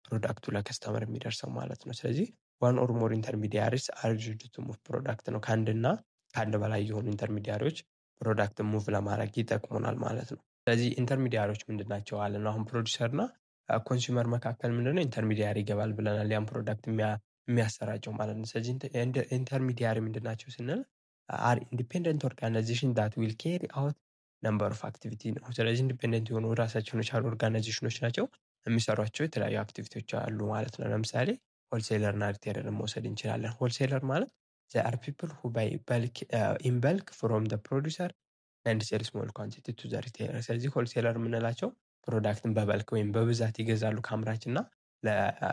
ፕሮዳክቱ ለከስተመር የሚደርሰው ማለት ነው። ስለዚህ ዋን ኦር ሞር ኢንተርሚዲያሪስ አር ዩዝድ ቱ ሙቭ ፕሮዳክት ነው። ከአንድ በላይ የሆኑ ኢንተርሚዲያሪዎች ፕሮዳክትን ሙቭ ለማድረግ ይጠቅሙናል ማለት ነው። ስለዚህ ኢንተርሚዲያሪዎች ምንድን ናቸው አለን? አሁን ፕሮዲሰር እና ኮንሱመር መካከል ምንድነው ኢንተርሚዲያሪ ይገባል ብለናል፣ ያን ፕሮዳክት የሚያሰራጨው ማለት ነው። ስለዚህ ኢንተርሚዲያሪ ምንድን ናቸው ስንል አር ኢንዲፔንደንት ኦርጋናይዜሽን ዳት ዊል ኬሪ አውት ነምበር ኦፍ አክቲቪቲ ነው። ስለዚህ ኢንዲፔንደንት የሆኑ ራሳቸውን የቻሉ ኦርጋናይዜሽኖች ናቸው። የሚሰሯቸው የተለያዩ አክቲቪቲዎች አሉ ማለት ነው። ለምሳሌ ሆልሴለር እና ሪቴለርን መውሰድ እንችላለን። ሆልሴለር ማለት they are people who buy in bulk from the producer and sell small quantity to the retailer። ስለዚህ ሆልሴለር የምንላቸው ፕሮዳክትን በበልክ ወይም በብዛት ይገዛሉ ከአምራች እና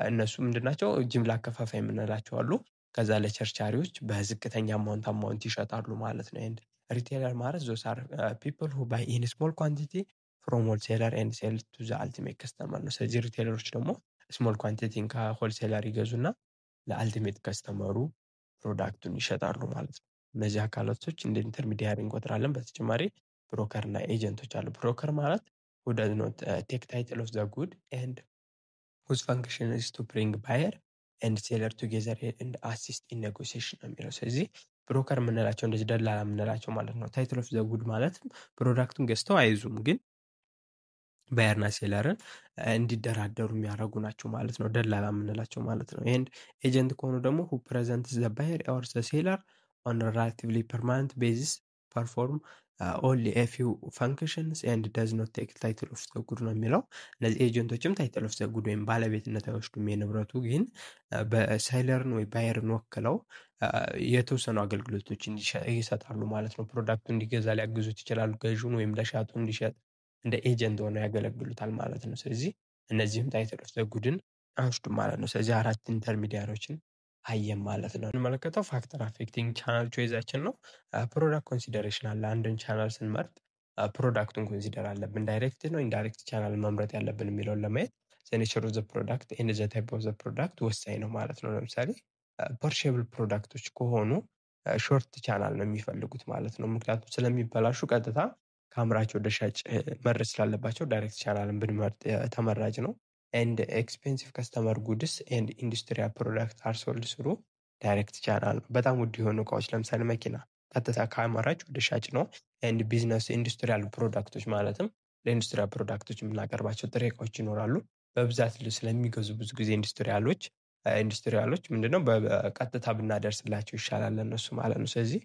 እነሱ ምንድናቸው ጅምላ አከፋፋይ የምንላቸው አሉ። ከዛ ለቸርቻሪዎች በዝቅተኛ አማውንት ይሸጣሉ ማለት ነው። ኤንድ ሪቴለር ማለት those are people who buy in small quantity from wholesaler and sell to the ultimate customer ነው። ስለዚህ ሪቴለሮች ደግሞ ስሞል ኳንቲቲን ከሆልሴለር ይገዙና ለአልቲሜት ከስተመሩ ፕሮዳክቱን ይሸጣሉ ማለት ነው። እነዚህ አካላቶች እንደ ኢንተርሚዲያሪ እንቆጥራለን። በተጨማሪ ብሮከር እና ኤጀንቶች አሉ። ብሮከር ማለት who does not take title of the good and whose function is to bring buyer and seller together and assist in negotiation ነው የሚለው። ስለዚህ ብሮከር የምንላቸው እንደዚህ ደላላ የምንላቸው ማለት ነው። ታይትል ኦፍ ዘ ጉድ ማለት ፕሮዳክቱን ገዝተው አይዙም፣ ግን ባየርና ሴለርን እንዲደራደሩ የሚያደርጉ ናቸው ማለት ነው። ደላላ የምንላቸው ማለት ነው። ኤንድ ኤጀንት ከሆኑ ደግሞ who presents the buyer or the seller on a relatively permanent basis perform only a few functions and does not take title of the good ነው የሚለው። እነዚህ ኤጀንቶችም ታይትል ኦፍ ዘ ጉድ ወይም ባለቤትነት አይወስዱም የንብረቱ፣ ግን በሴለርን ወይ ባየርን ወክለው የተወሰኑ አገልግሎቶችን ይሰጣሉ ማለት ነው። ፕሮዳክቱ እንዲገዛ ሊያግዙት ይችላሉ። ገዥውን ወይም ለሻጡ እንዲሸጥ እንደ ኤጀንት ሆነው ያገለግሉታል ማለት ነው። ስለዚህ እነዚህም ታይትል ኦፍ ዘ ጉድን አይወስዱም ማለት ነው። ስለዚህ 4 ኢንተርሚዲያሪዎችን አየን ማለት ነው። እንመለከተው ፋክተር አፌክቲንግ ቻናል ቾይዛችን ነው። ፕሮዳክት ኮንሲደሬሽን አለ። አንድን ቻናል ስንመርጥ ፕሮዳክቱን ኮንሲደር አለብን። ዳይሬክት ነው ኢንዳይሬክት ቻናል መምረጥ ያለብን የሚለውን ለማየት ዘ ኔቸር ኦፍ ዘ ፕሮዳክት ኤንድ ዘ ታይፕ ኦፍ ዘ ፕሮዳክት ወሳኝ ነው ማለት ነው። ለምሳሌ ፐርሼብል ፕሮዳክቶች ከሆኑ ሾርት ቻናል ነው የሚፈልጉት ማለት ነው። ምክንያቱም ስለሚበላሹ ቀጥታ ከአምራች ወደ ሻጭ መድረስ ስላለባቸው ዳይሬክት ቻናልን ብንመርጥ ተመራጭ ነው። ኤንድ ኤክስፔንሲቭ ከስተመር ጉድስ ኤንድ ኢንዱስትሪያል ፕሮዳክት አር ሶልድ ስሩ ዳይሬክት ቻናል ነው። በጣም ውድ የሆኑ እቃዎች ለምሳሌ መኪና ቀጥታ ከአምራች ወደ ሻጭ ነው። ኤንድ ቢዝነስ ኢንዱስትሪያል ፕሮዳክቶች ማለትም ለኢንዱስትሪያል ፕሮዳክቶች የምናቀርባቸው ጥሬ እቃዎች ይኖራሉ። በብዛት ስለሚገዙ ብዙ ጊዜ ኢንዱስትሪያሎች ምንድነው በቀጥታ ብናደርስላቸው ይሻላል ለእነሱ ማለት ነው። ስለዚህ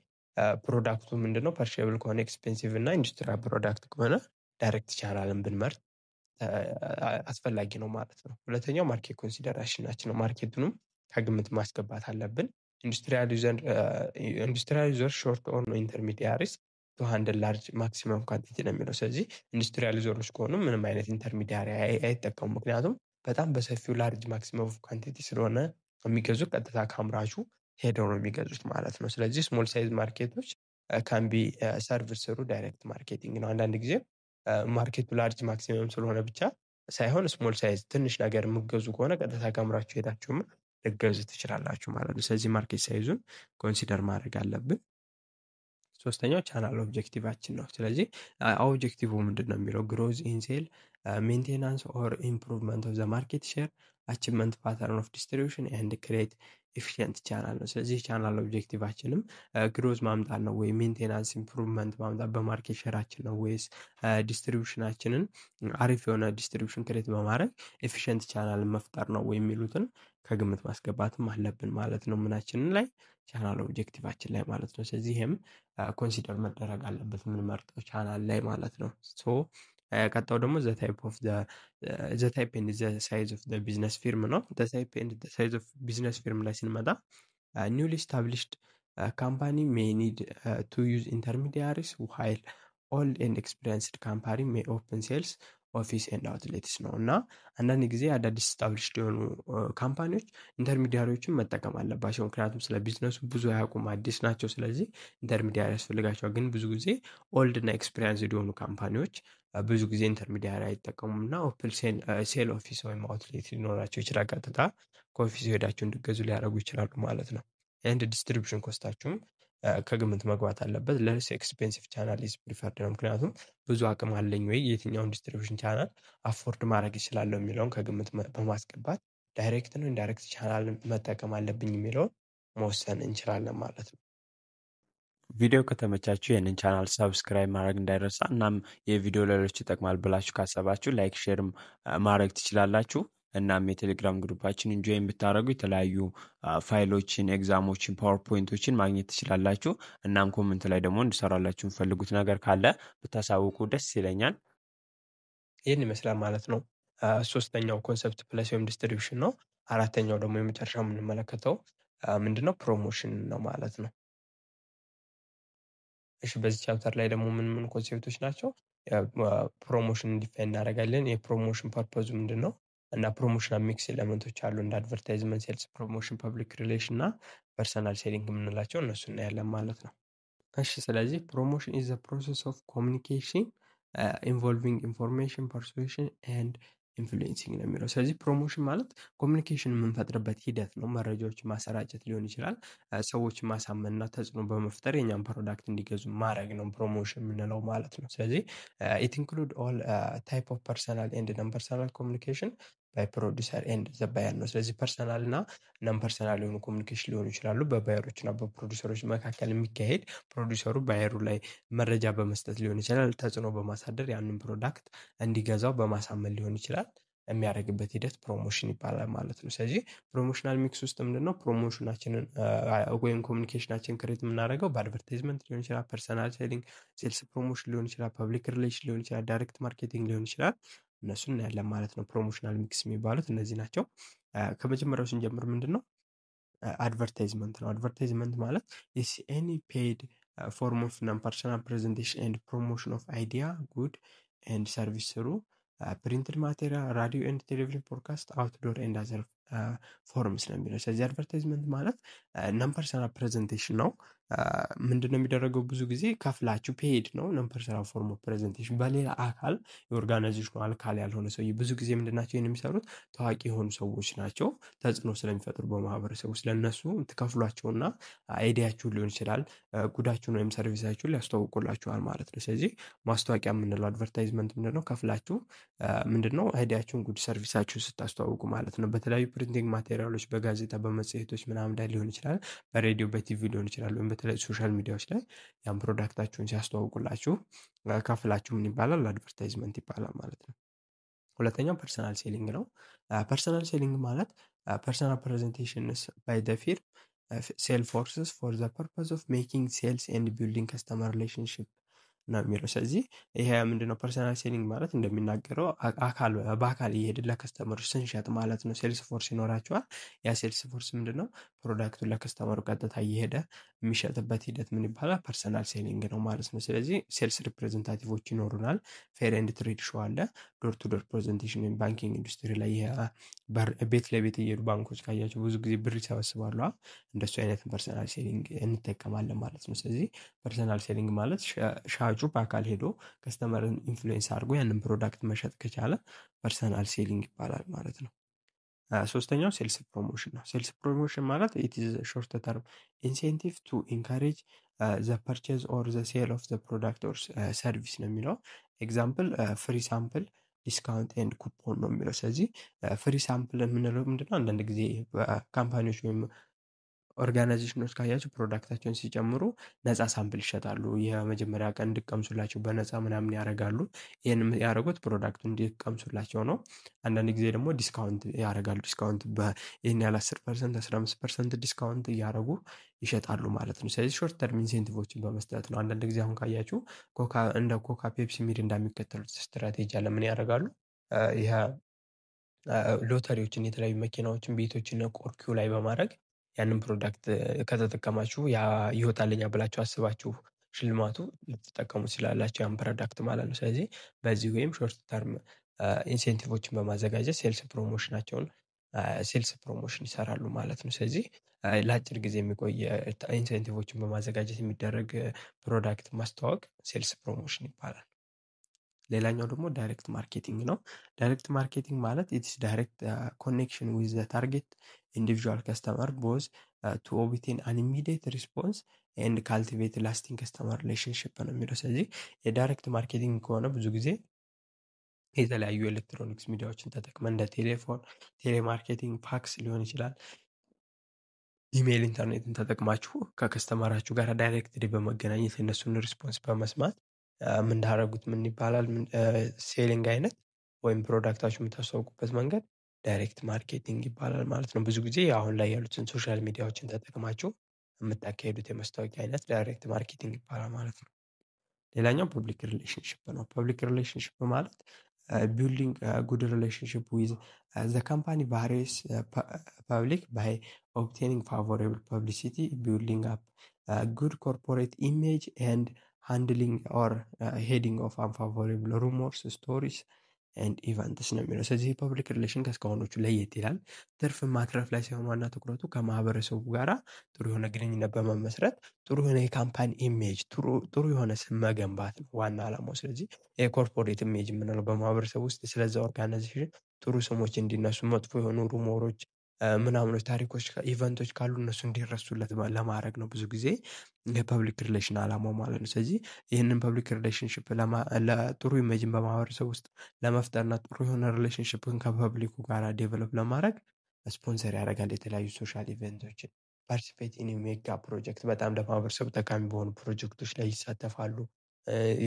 ፕሮዳክቱ ምንድነው ፐርሼብል ከሆነ ኤክስፔንሲቭ እና ኢንዱስትሪያል ፕሮዳክት ከሆነ ዳይሬክት ቻናልን ብንመርጥ አስፈላጊ ነው ማለት ነው። ሁለተኛው ማርኬት ኮንሲደሬሽናችን ነው። ማርኬቱንም ከግምት ማስገባት አለብን። ኢንዱስትሪያል ዩዘር ሾርት ኦር ኢንተርሚዲያሪስ ቱ ሃንድል ላርጅ ማክሲመም ኳንቲቲ ነው የሚለው። ስለዚህ ኢንዱስትሪያል ዩዘሮች ከሆኑ ምንም አይነት ኢንተርሚዲያሪ አይጠቀሙም። ምክንያቱም በጣም በሰፊው ላርጅ ማክሲመም ኳንቲቲ ስለሆነ የሚገዙት ቀጥታ ከአምራቹ ሄደው ነው የሚገዙት ማለት ነው። ስለዚህ ስሞል ሳይዝ ማርኬቶች ካን ቢ ሰርቭድ ስሩ ዳይሬክት ማርኬቲንግ ነው። አንዳንድ ጊዜ ማርኬቱ ላርጅ ማክሲመም ስለሆነ ብቻ ሳይሆን ስሞል ሳይዝ ትንሽ ነገር የምገዙ ከሆነ ቀጥታ ከአምራቹ ሄዳችሁም ልገዙ ትችላላችሁ ማለት ነው። ስለዚህ ማርኬት ሳይዙን ኮንሲደር ማድረግ አለብን። ሶስተኛው ቻናል ኦብጀክቲቫችን ነው። ስለዚህ ኦብጀክቲቭ ምንድን ነው የሚለው ግሮዝ ኢን ሴል ሜንቴናንስ ኦር ኢምፕሩቭመንት ኦፍ ዘ ማርኬት ሼር አቺቭመንት ፓተርን ኦፍ ዲስትሪቢዩሽን ኤንድ ክሬት ኤፊሽንት ቻናል ነው። ስለዚህ ቻናል ኦብጀክቲቫችንም ግሮዝ ማምጣት ነው ወይ ሜንቴናንስ ኢምፕሩቭመንት ማምጣት በማርኬት ሼራችን ነው ወይስ ዲስትሪቢዩሽናችንን አሪፍ የሆነ ዲስትሪቢዩሽን ክሬት በማድረግ ኤፊሽንት ቻናልን መፍጠር ነው ወይ የሚሉትን ከግምት ማስገባትም አለብን ማለት ነው። ምናችንን ላይ ቻናል ኦብጀክቲቫችን ላይ ማለት ነው። ስለዚህ ይሄም ኮንሲደር መደረግ አለበት የምንመርጠው ቻናል ላይ ማለት ነው። ቀጣው ደግሞ ዘ ታይፕ ኤንድ ዘ ሳይዝ ኦፍ ዘ ቢዝነስ ፊርም ነው። ዘ ታይፕ ኤንድ ዘ ሳይዝ ኦፍ ቢዝነስ ፊርም ላይ ስንመጣ ኒውሊ ስታብሊሽድ ካምፓኒ ሜይ ኒድ ቱ ዩዝ ኢንተርሚዲያሪስ ዋይል ኦልድ ኤንድ ኤክስፒሪየንስድ ካምፓኒ ሜይ ኦፕን ሴልስ ኦፊስ ኤንድ አውትሌትስ ነው። እና አንዳንድ ጊዜ አዳዲስ ስታብሊሽድ የሆኑ ካምፓኒዎች ኢንተርሚዲያሪዎችን መጠቀም አለባቸው። ምክንያቱም ስለ ቢዝነሱ ብዙ አያውቁም፣ አዲስ ናቸው። ስለዚህ ኢንተርሚዲያሪ ያስፈልጋቸዋል። ግን ብዙ ጊዜ ኦልድ እና ኤክስፒሪየንስድ የሆኑ ካምፓኒዎች ብዙ ጊዜ ኢንተርሚዲያሪ አይጠቀሙም እና ኦፕን ሴል ኦፊስ ወይም አውትሌት ሊኖራቸው ይችላል። ቀጥታ ከኦፊስ ሄዳቸው እንዲገዙ ሊያደርጉ ይችላሉ ማለት ነው። ኤንድ ዲስትሪቢዩሽን ኮስታችሁም ከግምት መግባት አለበት። ለስ ኤክስፔንሲቭ ቻናል ኢዝ ፕሪፈርድ ነው። ምክንያቱም ብዙ አቅም አለኝ ወይ የትኛውን ዲስትሪቢዩሽን ቻናል አፎርድ ማድረግ ይችላለሁ የሚለውን ከግምት በማስገባት ዳይሬክት ነው ኢንዳይሬክት ቻናል መጠቀም አለብኝ የሚለውን መወሰን እንችላለን ማለት ነው። ቪዲዮ ከተመቻችሁ ይህንን ቻናል ሰብስክራይብ ማድረግ እንዳይረሳ። እናም የቪዲዮ ሌሎች ይጠቅማል ብላችሁ ካሰባችሁ ላይክ ሼርም ማድረግ ትችላላችሁ። እናም የቴሌግራም ግሩፓችን ጆይን ብታደረጉ የተለያዩ ፋይሎችን፣ ኤግዛሞችን፣ ፓወርፖይንቶችን ማግኘት ትችላላችሁ። እናም ኮመንት ላይ ደግሞ እንድሰራላችሁ የምፈልጉት ነገር ካለ ብታሳውቁ ደስ ይለኛል። ይህን ይመስላል ማለት ነው። ሶስተኛው ኮንሰፕት ፕለስ ወይም ዲስትሪቢዩሽን ነው። አራተኛው ደግሞ የመጨረሻው የምንመለከተው ምንድነው ፕሮሞሽን ነው ማለት ነው። እሺ በዚህ ቻፕተር ላይ ደግሞ ምን ኮንሴፕቶች ናቸው? ፕሮሞሽን ዲፋይን እናደርጋለን። የፕሮሞሽን ፐርፖዙ ምንድን ነው እና ፕሮሞሽናል ሚክስ ኤሌመንቶች አሉ እንደ አድቨርታይዝመንት፣ ሴልስ ፕሮሞሽን፣ ፐብሊክ ሪሌሽን እና ፐርሰናል ሴሊንግ የምንላቸው እነሱ እናያለን ማለት ነው። እሺ ስለዚህ ፕሮሞሽን ኢዝ ዘ ፕሮሰስ ኦፍ ኮሚኒኬሽን ኢንቮልቪንግ ኢንፎርሜሽን ፐርሱዌሽን ኤንድ ኢንፍሉዌንሲንግ ነው የሚለው። ስለዚህ ፕሮሞሽን ማለት ኮሚኒኬሽን የምንፈጥርበት ሂደት ነው። መረጃዎችን ማሰራጨት ሊሆን ይችላል። ሰዎችን ማሳመንና ተጽዕኖ በመፍጠር የኛን ፕሮዳክት እንዲገዙ ማድረግ ነው ፕሮሞሽን የምንለው ማለት ነው። ስለዚህ ኢት ኢንክሉድ ኦል ታይፕ ኦፍ ፐርሰናል ኤንድ ነን ፐርሰናል ኮሚኒኬሽን ባይ ፕሮዲሰር ኤንድ ዘ ባየር ነው። ስለዚህ ፐርሰናል እና ነን ፐርሰናል የሆኑ ኮሚኒኬሽን ሊሆኑ ይችላሉ። በባየሮች እና በፕሮዲሰሮች መካከል የሚካሄድ ፕሮዲሰሩ ባየሩ ላይ መረጃ በመስጠት ሊሆን ይችላል። ተጽዕኖ በማሳደር ያንን ፕሮዳክት እንዲገዛው በማሳመን ሊሆን ይችላል። የሚያደርግበት ሂደት ፕሮሞሽን ይባላል ማለት ነው። ስለዚህ ፕሮሞሽናል ሚክስ ውስጥ ምንድነው ፕሮሞሽናችንን ወይም ኮሚኒኬሽናችን ክሬት የምናደርገው በአድቨርታይዝመንት ሊሆን ይችላል፣ ፐርሰናል ሴሊንግ፣ ሴልስ ፕሮሞሽን ሊሆን ይችላል፣ ፐብሊክ ሪሌሽን ሊሆን ይችላል፣ ዳይሬክት ማርኬቲንግ ሊሆን ይችላል። እነሱን እናያለን ማለት ነው። ፕሮሞሽናል ሚክስ የሚባሉት እነዚህ ናቸው። ከመጀመሪያው ስንጀምር ምንድነው አድቨርታይዝመንት ነው። አድቨርታይዝመንት ማለት ኤኒ ፔድ ፎርም ኦፍ ነን ፐርሰናል ፕሬዘንቴሽን ኤንድ ፕሮሞሽን ኦፍ አይዲያ ጉድ ኤንድ ሰርቪስ ስሩ ፕሪንትድ ማቴሪያል ራዲዮ ኤንድ ቴሌቪዥን ፖድካስት አውትዶር ኤንድ አዘር ፎርምስ ነው የሚለው። ስለዚህ አድቨርታይዝመንት ማለት ነን ፐርሰናል ፕሬዘንቴሽን ነው። ምንድነው የሚደረገው? ብዙ ጊዜ ከፍላችሁ ፔድ ነው ነን ፐርሰናል ፎርም ኦፍ ፕሬዘንቴሽን በሌላ አካል የኦርጋናይዜሽኑ አካል ያልሆነ ሰው ብዙ ጊዜ ምንድናቸው ይህን የሚሰሩት ታዋቂ የሆኑ ሰዎች ናቸው። ተጽዕኖ ስለሚፈጥሩ በማህበረሰብ ውስጥ ለእነሱ ትከፍሏቸውና አይዲያችሁን ሊሆን ይችላል ጉዳችሁን ወይም ሰርቪሳችሁን ሊያስተዋውቁላችኋል ማለት ነው። ስለዚህ ማስታወቂያ የምንለው አድቨርታይዝመንት ምንድነው? ከፍላችሁ ምንድነው አይዲያችሁን ጉድ ሰርቪሳችሁን ስታስተዋውቁ ማለት ነው። በተለያዩ ፕሪንቲንግ ማቴሪያሎች በጋዜጣ በመጽሔቶች ምናምን ላይ ሊሆን ይችላል፣ በሬዲዮ በቲቪ ሊሆን ይችላል፣ ወይም በተለያዩ ሶሻል ሚዲያዎች ላይ ያን ፕሮዳክታችሁን ሲያስተዋውቁላችሁ ከፍላችሁ ምን ይባላል? አድቨርታይዝመንት ይባላል ማለት ነው። ሁለተኛው ፐርሰናል ሴሊንግ ነው። ፐርሰናል ሴሊንግ ማለት ፐርሰናል ፕሬዘንቴሽንስ ባይ ዘ ፊርም ሴል ፎርስስ ፎር ዘ ፐርፐስ ኦፍ ሜኪንግ ሴልስ ኤንድ ቢልዲንግ ከስተመር ሪሌሽንሽፕ ነው የሚለው። ስለዚህ ይሄ ምንድነው? ፐርሰናል ሴሊንግ ማለት እንደሚናገረው በአካል እየሄድን ለከስተመሮች ስንሸጥ ማለት ነው። ሴልስ ፎርስ ይኖራቸዋል። ያ ሴልስ ፎርስ ምንድነው? ፕሮዳክቱን ለከስተመሩ ቀጥታ እየሄደ የሚሸጥበት ሂደት ምን ይባላል? ፐርሰናል ሴሊንግ ነው ማለት ነው። ስለዚህ ሴልስ ሪፕሬዘንታቲቮች ይኖሩናል። ፌር ኤንድ ትሬድ ሾው አለ። ዶር ቱ ዶር ፕሬዘንቴሽን ወይም ባንኪንግ ኢንዱስትሪ ላይ ቤት ለቤት እየሄዱ ባንኮች ካያቸው ብዙ ጊዜ ብር ይሰበስባሉ። እንደሱ አይነት ፐርሰናል ሴሊንግ እንጠቀማለን ማለት ነው። ስለዚህ ፐርሰናል ሴሊንግ ማለት ሻጩ በአካል ሄዶ ከስተመርን ኢንፍሉዌንስ አድርጎ ያንን ፕሮዳክት መሸጥ ከቻለ ፐርሰናል ሴሊንግ ይባላል ማለት ነው። ሶስተኛው ሴልስ ፕሮሞሽን ነው። ሴልስ ፕሮሞሽን ማለት ኢት ኢዝ ሾርት ተርም ኢንሴንቲቭ ቱ ኢንካሬጅ ዘ ፐርቼዝ ኦር ዘ ሴል ኦፍ ዘ ፕሮዳክት ኦር ሰርቪስ ነው የሚለው። ኤግዛምፕል ፍሪ ሳምፕል ዲስካውንት ኤንድ ኩፖን ነው የሚለው። ስለዚህ ፍሪ ሳምፕል የምንለው ምንድነው? አንዳንድ ጊዜ ካምፓኒዎች ወይም ኦርጋናይዜሽኖች ካያቸው ፕሮዳክታቸውን ሲጨምሩ ነፃ ሳምፕል ይሸጣሉ። የመጀመሪያ ቀን እንዲቀምሱላቸው በነፃ ምናምን ያደርጋሉ። ይህንም ያደረጉት ፕሮዳክቱን እንዲቀምሱላቸው ነው። አንዳንድ ጊዜ ደግሞ ዲስካውንት ያደርጋሉ። ዲስካውንት ይህን ያህል 10% 15% ዲስካውንት እያደረጉ ይሸጣሉ ማለት ነው። ስለዚህ ሾርት ተርም ኢንሴንቲቮችን በመስጠት ነው። አንዳንድ ጊዜ አሁን ካያችሁ እንደ ኮካ፣ ፔፕሲ፣ ሚሪንዳ እንደሚከተሉት ስትራቴጂ አለ። ምን ያደርጋሉ? ይህ ሎተሪዎችን፣ የተለያዩ መኪናዎችን፣ ቤቶችን ቆርኪው ላይ በማድረግ ያንን ፕሮዳክት ከተጠቀማችሁ ያ ይወጣልኛል ብላችሁ አስባችሁ ሽልማቱ ልትጠቀሙ ትችላላችሁ ያን ፕሮዳክት ማለት ነው። ስለዚህ በዚህ ወይም ሾርት ተርም ኢንሴንቲቮችን በማዘጋጀት ሴልስ ፕሮሞሽን ይሰራሉ ማለት ነው። ስለዚህ ለአጭር ጊዜ የሚቆይ ኢንሴንቲቮችን በማዘጋጀት የሚደረግ ፕሮዳክት ማስተዋወቅ ሴልስ ፕሮሞሽን ይባላል። ሌላኛው ደግሞ ዳይሬክት ማርኬቲንግ ነው። ዳይሬክት ማርኬቲንግ ማለት ኢትስ ዳይሬክት ኮኔክሽን ዊዝ ዘ ታርጌት ኢንዲቪዥዋል ከስተመር ቦዝ ቱ ኦብቴን አን ኢሚዲየት ሪስፖንስ ኤንድ ካልቲቬት ላስቲንግ ከስተመር ሪሌሽንሽፕ ነው የሚለው። ስለዚህ የዳይሬክት ማርኬቲንግ ከሆነ ብዙ ጊዜ የተለያዩ ኤሌክትሮኒክስ ሚዲያዎችን ተጠቅመን እንደ ቴሌፎን፣ ቴሌማርኬቲንግ፣ ፋክስ ሊሆን ይችላል፣ ኢሜይል፣ ኢንተርኔትን ተጠቅማችሁ ከከስተመራችሁ ጋር ዳይሬክትሊ በመገናኘት የእነሱን ሪስፖንስ በመስማት ምንዳረጉት ምን ይባላል? ሴሊንግ አይነት ወይም ፕሮዳክታችሁ የምታስተዋውቁበት መንገድ ዳይሬክት ማርኬቲንግ ይባላል ማለት ነው። ብዙ ጊዜ አሁን ላይ ያሉትን ሶሻል ሚዲያዎችን ተጠቅማችሁ የምታካሄዱት የማስታወቂያ አይነት ዳይሬክት ማርኬቲንግ ይባላል ማለት ነው። ሌላኛው ፐብሊክ ሪሌሽንሽፕ ነው። ፐብሊክ ሪሌሽንሽፕ ማለት ቢልዲንግ ጉድ ሪሌሽንሽፕ ዊዝ ዘ ካምፓኒ ቫሪየስ ፐብሊክ ባይ ኦብቴኒንግ ፋቮሬብል ፐብሊሲቲ ቢልዲንግ አፕ ጉድ ኮርፖሬት ኢሜጅ ኤንድ ሃንድሊንግ ኦር ሄዲንግ ኦፍ አንፋቮሬብል ሩሞርስ ስቶሪስ ኤንድ ኢቨንትስ ነው የሚለው። ስለዚህ የፐብሊክ ሪሌሽን ከእስካሁኖቹ ለየት ይላል። ትርፍ ማትረፍ ላይ ሳይሆን ዋና ትኩረቱ ከማህበረሰቡ ጋራ ጥሩ የሆነ ግንኙነት በመመስረት ጥሩ የሆነ የካምፓኒ ኢሜጅ ጥሩ የሆነ ስም መገንባት ነው ዋና ዓላማው። ስለዚህ የኮርፖሬት ኢሜጅ የምንለው በማህበረሰቡ ውስጥ ስለዛ ኦርጋናይዜሽን ጥሩ ስሞች እንዲነሱ፣ መጥፎ የሆኑ ሩሞሮች ምናምኖች፣ ታሪኮች፣ ኢቨንቶች ካሉ እነሱ እንዲረሱለት ለማድረግ ነው ብዙ ጊዜ የፐብሊክ ሪሌሽን ዓላማው ማለት ነው። ስለዚህ ይህንን ፐብሊክ ሪሌሽንሽፕ ለጥሩ ኢሜጅን በማህበረሰብ ውስጥ ለመፍጠርና ጥሩ የሆነ ሪሌሽንሽፕን ከፐብሊኩ ጋር ዴቨሎፕ ለማድረግ ስፖንሰር ያደርጋል። የተለያዩ ሶሻል ኢቨንቶችን ፓርቲሲፔት ኢን ሜጋ ፕሮጀክት በጣም ለማህበረሰቡ ጠቃሚ በሆኑ ፕሮጀክቶች ላይ ይሳተፋሉ።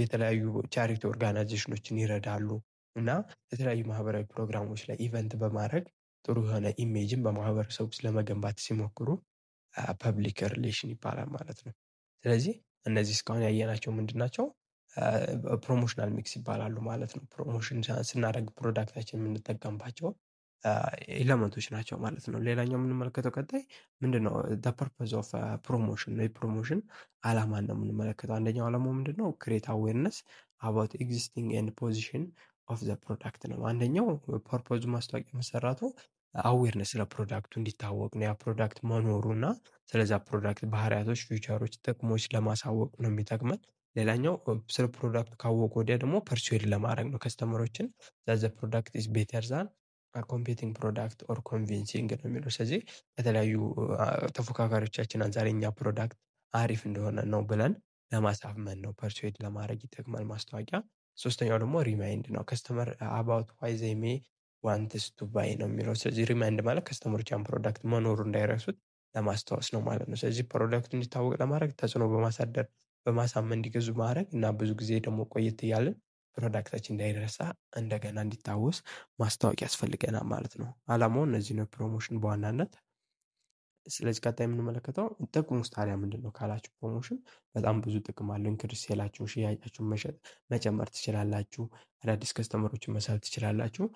የተለያዩ ቻሪቲ ኦርጋናይዜሽኖችን ይረዳሉ እና የተለያዩ ማህበራዊ ፕሮግራሞች ላይ ኢቨንት በማድረግ ጥሩ የሆነ ኢሜጅን በማህበረሰቡ ውስጥ ለመገንባት ሲሞክሩ ፐብሊክ ሪሌሽን ይባላል ማለት ነው። ስለዚህ እነዚህ እስካሁን ያየናቸው ምንድን ናቸው? ፕሮሞሽናል ሚክስ ይባላሉ ማለት ነው። ፕሮሞሽን ስናደርግ ፕሮዳክታችን የምንጠቀምባቸው ኤለመንቶች ናቸው ማለት ነው። ሌላኛው የምንመለከተው ቀጣይ ምንድነው? ፐርፐዝ ኦፍ ፕሮሞሽን ነው። የፕሮሞሽን ዓላማን ነው የምንመለከተው። አንደኛው ዓላማው ምንድነው? ክሬት አዌርነስ አባውት ኤግዚስቲንግ ኤንድ ፖዚሽን ኦፍ ዘ ፕሮዳክት ነው። አንደኛው ፐርፖዙ ማስታወቂያ መሰራቱ አዌርነስ ስለ ፕሮዳክቱ እንዲታወቅ ነው። ያ ፕሮዳክት መኖሩ እና ስለዛ ፕሮዳክት ባህሪያቶች፣ ፊውቸሮች፣ ጥቅሞች ለማሳወቅ ነው የሚጠቅመን። ሌላኛው ስለ ፕሮዳክቱ ካወቁ ወዲያ ደግሞ ፐርሱዌድ ለማድረግ ነው ከስተመሮችን ዛት ዘ ፕሮዳክት ኢዝ ቤተር ዛን ኮምፒቲንግ ፕሮዳክት ኦር ኮንቪንሲንግ ነው የሚለው። ስለዚህ ከተለያዩ ተፎካካሪዎቻችን አንጻር የኛ ፕሮዳክት አሪፍ እንደሆነ ነው ብለን ለማሳመን ነው፣ ፐርሱዌድ ለማድረግ ይጠቅማል ማስታወቂያ። ሶስተኛው ደግሞ ሪማይንድ ነው። ከስተመር አባውት ዋይ ዘይ ሜይ ዋንትስ ቱ ባይ ነው የሚለው። ስለዚህ ሪማይንድ ማለት ከስተመሮች ያን ፕሮዳክት መኖሩ እንዳይረሱት ለማስታወስ ነው ማለት ነው። ስለዚህ ፕሮዳክቱ እንዲታወቅ ለማድረግ ተጽዕኖ በማሳደር በማሳመን እንዲገዙ ማድረግ እና ብዙ ጊዜ ደግሞ ቆየት እያልን ፕሮዳክታችን እንዳይረሳ እንደገና እንዲታወስ ማስታወቂያ ያስፈልገናል ማለት ነው። አላማው እነዚህ ነው ፕሮሞሽን በዋናነት። ስለዚህ ቀጣይ የምንመለከተው ጥቅሙስ ታዲያ ምንድነው ካላችሁ፣ ፕሮሞሽን በጣም ብዙ ጥቅም አለው። ኢንክሪዝ ሴላችሁን፣ ሽያጫችሁን መጨመር ትችላላችሁ። አዳዲስ ከስተመሮችን መሳብ ትችላላችሁ።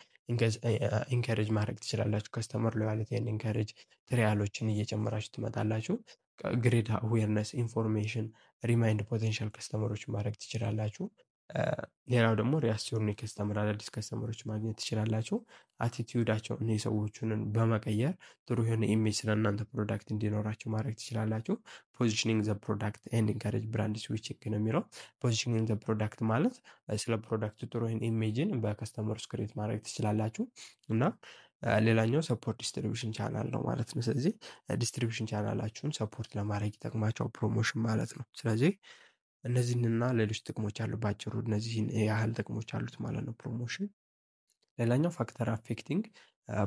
ኢንከሬጅ ማድረግ ትችላላችሁ። ከስተመር ሎያሊቲ ኤንድ ኢንከሬጅ ትሪያሎችን እየጨመራችሁ ትመጣላችሁ። ግሬድ አዌርነስ ኢንፎርሜሽን ሪማይንድ ፖቴንሻል ከስተመሮች ማድረግ ትችላላችሁ። ሌላው ደግሞ ሪያስዮን ከስተመር አዳዲስ ከስተመሮች ማግኘት ትችላላችሁ። አቲቲዩዳቸውን የሰዎቹን በመቀየር ጥሩ የሆነ ኢሜጅ ስለ እናንተ ፕሮዳክት እንዲኖራችሁ ማድረግ ትችላላችሁ። ፖዚሽኒንግ ዘ ፕሮዳክት ኤንድ ኢንካሬጅ ብራንድ ስዊቺንግ ነው የሚለው። ፖዚሽኒንግ ዘ ፕሮዳክት ማለት ስለ ፕሮዳክቱ ጥሩ የሆነ ኢሜጅን በከስተመሮች ክሬት ማድረግ ትችላላችሁ። እና ሌላኛው ሰፖርት ዲስትሪቢሽን ቻናል ነው ማለት ነው። ስለዚህ ዲስትሪቢሽን ቻናላችሁን ሰፖርት ለማድረግ ይጠቅማቸው ፕሮሞሽን ማለት ነው። ስለዚህ እነዚህንና ሌሎች ጥቅሞች አሉ። ባጭሩ እነዚህን ያህል ጥቅሞች አሉት ማለት ነው ፕሮሞሽን። ሌላኛው ፋክተር አፌክቲንግ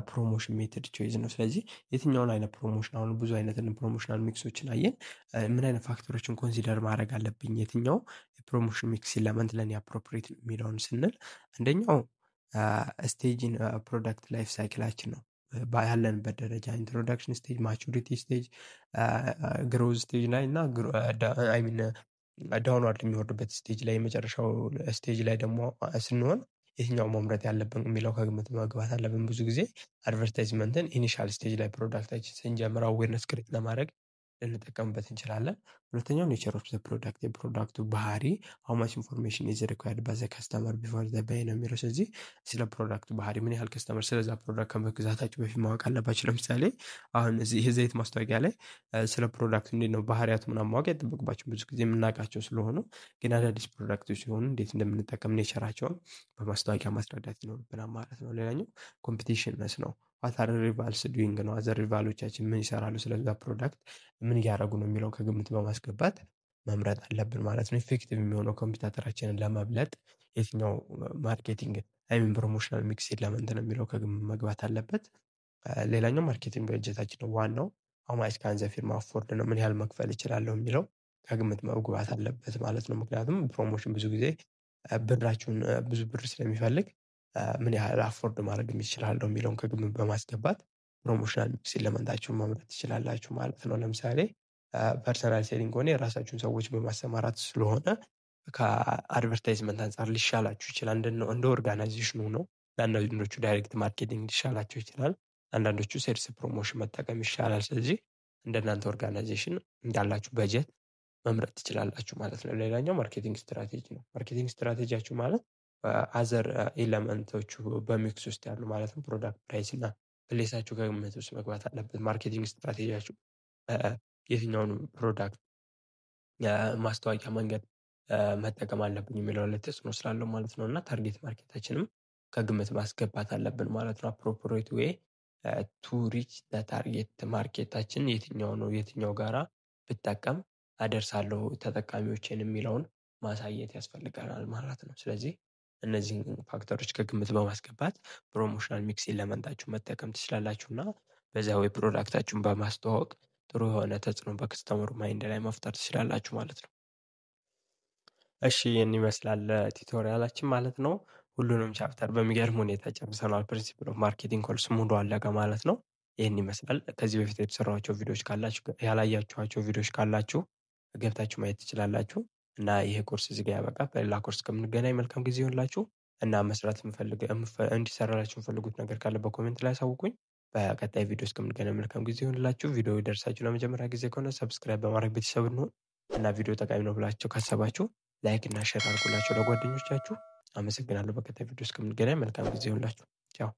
ፕሮሞሽን ሜተድ ቾይዝ ነው። ስለዚህ የትኛውን አይነት ፕሮሞሽን፣ አሁን ብዙ አይነት ፕሮሞሽናል ሚክሶችን አየን። ምን አይነት ፋክተሮችን ኮንሲደር ማድረግ አለብኝ፣ የትኛው የፕሮሞሽን ሚክስ ኢለመንት ለእኔ አፕሮፕሬት የሚለውን ስንል አንደኛው ስቴጅን ፕሮዳክት ላይፍ ሳይክላችን ነው። ያለንበት ደረጃ ኢንትሮዳክሽን ስቴጅ፣ ማቹሪቲ ስቴጅ፣ ግሮዝ ስቴጅ ላይ እና ዳውንዋርድ የሚወርድበት ስቴጅ ላይ የመጨረሻው ስቴጅ ላይ ደግሞ ስንሆን የትኛው መምረጥ ያለብን የሚለው ከግምት መግባት አለብን። ብዙ ጊዜ አድቨርታይዝመንትን ኢኒሻል ስቴጅ ላይ ፕሮዳክታችን ስንጀምር አዌርነስ ክሬት ለማድረግ ልንጠቀምበት እንችላለን። ሁለተኛው ኔቸር ኦፍ ዘ ፕሮዳክት የፕሮዳክቱ ባህሪ ሃው ማች ኢንፎርሜሽን ኢዝ ሪኳየርድ ባይ ዘ ከስተመር ቢፎር ዘ ባይ ነው የሚለው። ስለዚህ ስለ ፕሮዳክቱ ባህሪ ምን ያህል ከስተመር ስለዛ ፕሮዳክት ከመግዛታችሁ በፊት ማወቅ አለባችሁ። ለምሳሌ አሁን እዚህ የዘይት ማስታወቂያ ላይ ስለ ፕሮዳክቱ እንዴት ነው ባህሪያቱ ምናምን ማወቅ አይጠበቅባችሁም፣ ብዙ ጊዜ የምናውቃቸው ስለሆኑ። ግን አዳዲስ ፕሮዳክቶች ሲሆኑ እንዴት እንደምንጠቀም ኔቸራቸውን በማስታወቂያ ማስረዳት ይኖርብናል ማለት ነው። ሌላኛው ኮምፒቲሽንነስ ነው። ዋት አር ሪቫልስ ዱይንግ ነው። አዘር ሪቫሎቻችን ምን ይሰራሉ፣ ስለዛ ፕሮዳክት ምን እያደረጉ ነው የሚለው ከግምት በማስገባት መምረጥ አለብን ማለት ነው። ኢፌክቲቭ የሚሆነው ኮምፒውተራችንን ለመብለጥ የትኛው ማርኬቲንግ ፕሮሞሽናል ሚክስ ኢለመንት ነው የሚለው ከግምት መግባት አለበት። ሌላኛው ማርኬቲንግ በጀታችን ነው። ዋናው ሃው ማች ካን ዘ ፊርም አፎርድ ነው፣ ምን ያህል መክፈል እችላለሁ የሚለው ከግምት መግባት አለበት ማለት ነው። ምክንያቱም ፕሮሞሽን ብዙ ጊዜ ብራችሁን ብዙ ብር ስለሚፈልግ ምን ያህል አፎርድ ማድረግ የሚችላለሁ የሚለውን ከግምት በማስገባት ፕሮሞሽናል ሚክስ ኢለመንታችሁን መምረጥ ትችላላችሁ ማለት ነው። ለምሳሌ ፐርሰናል ሴሊንግ ሆነ የራሳችሁን ሰዎች በማሰማራት ስለሆነ ከአድቨርታይዝመንት አንጻር ሊሻላችሁ ይችላል። እንደ ኦርጋናይዜሽኑ ነው። ለአንዳንዶቹ ዳይሬክት ማርኬቲንግ ሊሻላቸው ይችላል። አንዳንዶቹ ሴልስ ፕሮሞሽን መጠቀም ይሻላል። ስለዚህ እንደናንተ ኦርጋናይዜሽን እንዳላችሁ በጀት መምረጥ ትችላላችሁ ማለት ነው። ሌላኛው ማርኬቲንግ ስትራቴጂ ነው። ማርኬቲንግ ስትራቴጂያችሁ ማለት አዘር ኤለመንቶቹ በሚክስ ውስጥ ያሉ ማለትም ፕሮዳክት ፕራይስ እና ፕሌሳችሁ ከግምት ውስጥ መግባት አለበት። ማርኬቲንግ ስትራቴጂያችሁ የትኛውን ፕሮዳክት ማስታወቂያ መንገድ መጠቀም አለብን የሚለው ላይ ተጽዕኖ ስላለው ማለት ነው። እና ታርጌት ማርኬታችንም ከግምት ማስገባት አለብን ማለት ነው። አፕሮፕሪየት ዌይ ቱ ሪች ታርጌት ማርኬታችን የትኛው ነው፣ የትኛው ጋራ ብጠቀም አደርሳለሁ ተጠቃሚዎችን የሚለውን ማሳየት ያስፈልገናል ማለት ነው። ስለዚህ እነዚህን ፋክተሮች ከግምት በማስገባት ፕሮሞሽናል ሚክስ ኢለመንታችሁ መጠቀም ትችላላችሁ እና በዚያ ወይ ፕሮዳክታችሁን በማስተዋወቅ ጥሩ የሆነ ተጽዕኖ በከስተመሩ ማይንድ ላይ መፍጠር ትችላላችሁ ማለት ነው። እሺ ይህን ይመስላል ቱቶሪያላችን ማለት ነው። ሁሉንም ቻፕተር በሚገርም ሁኔታ ጨርሰናል። ፕሪንሲፕል ኦፍ ማርኬቲንግ ኮርስ ሙሉ አለቀ ማለት ነው። ይህን ይመስላል። ከዚህ በፊት የተሰሯቸው ቪዲዮዎች ካላችሁ፣ ያላያችኋቸው ቪዲዮዎች ካላችሁ ገብታችሁ ማየት ትችላላችሁ። እና ይሄ ኮርስ እዚህ ጋር ያበቃል። በሌላ ኮርስ ከምንገናኝ መልካም ጊዜ ይሆንላችሁ። እና መስራት እንዲሰራላችሁ የምፈልጉት ነገር ካለ በኮሜንት ላይ አሳውቁኝ። በቀጣይ ቪዲዮ እስከምንገናኝ መልካም ጊዜ ይሆንላችሁ። ቪዲዮ ይደርሳችሁ ለመጀመሪያ ጊዜ ከሆነ ሰብስክራይብ በማድረግ ቤተሰብ እንሁን። እና ቪዲዮ ጠቃሚ ነው ብላችሁ ካሰባችሁ ላይክ እና ሼር አድርጉላቸው ለጓደኞቻችሁ። አመሰግናለሁ። በቀጣይ ቪዲዮ እስከምንገናኝ መልካም ጊዜ ይሁንላችሁ። ቻው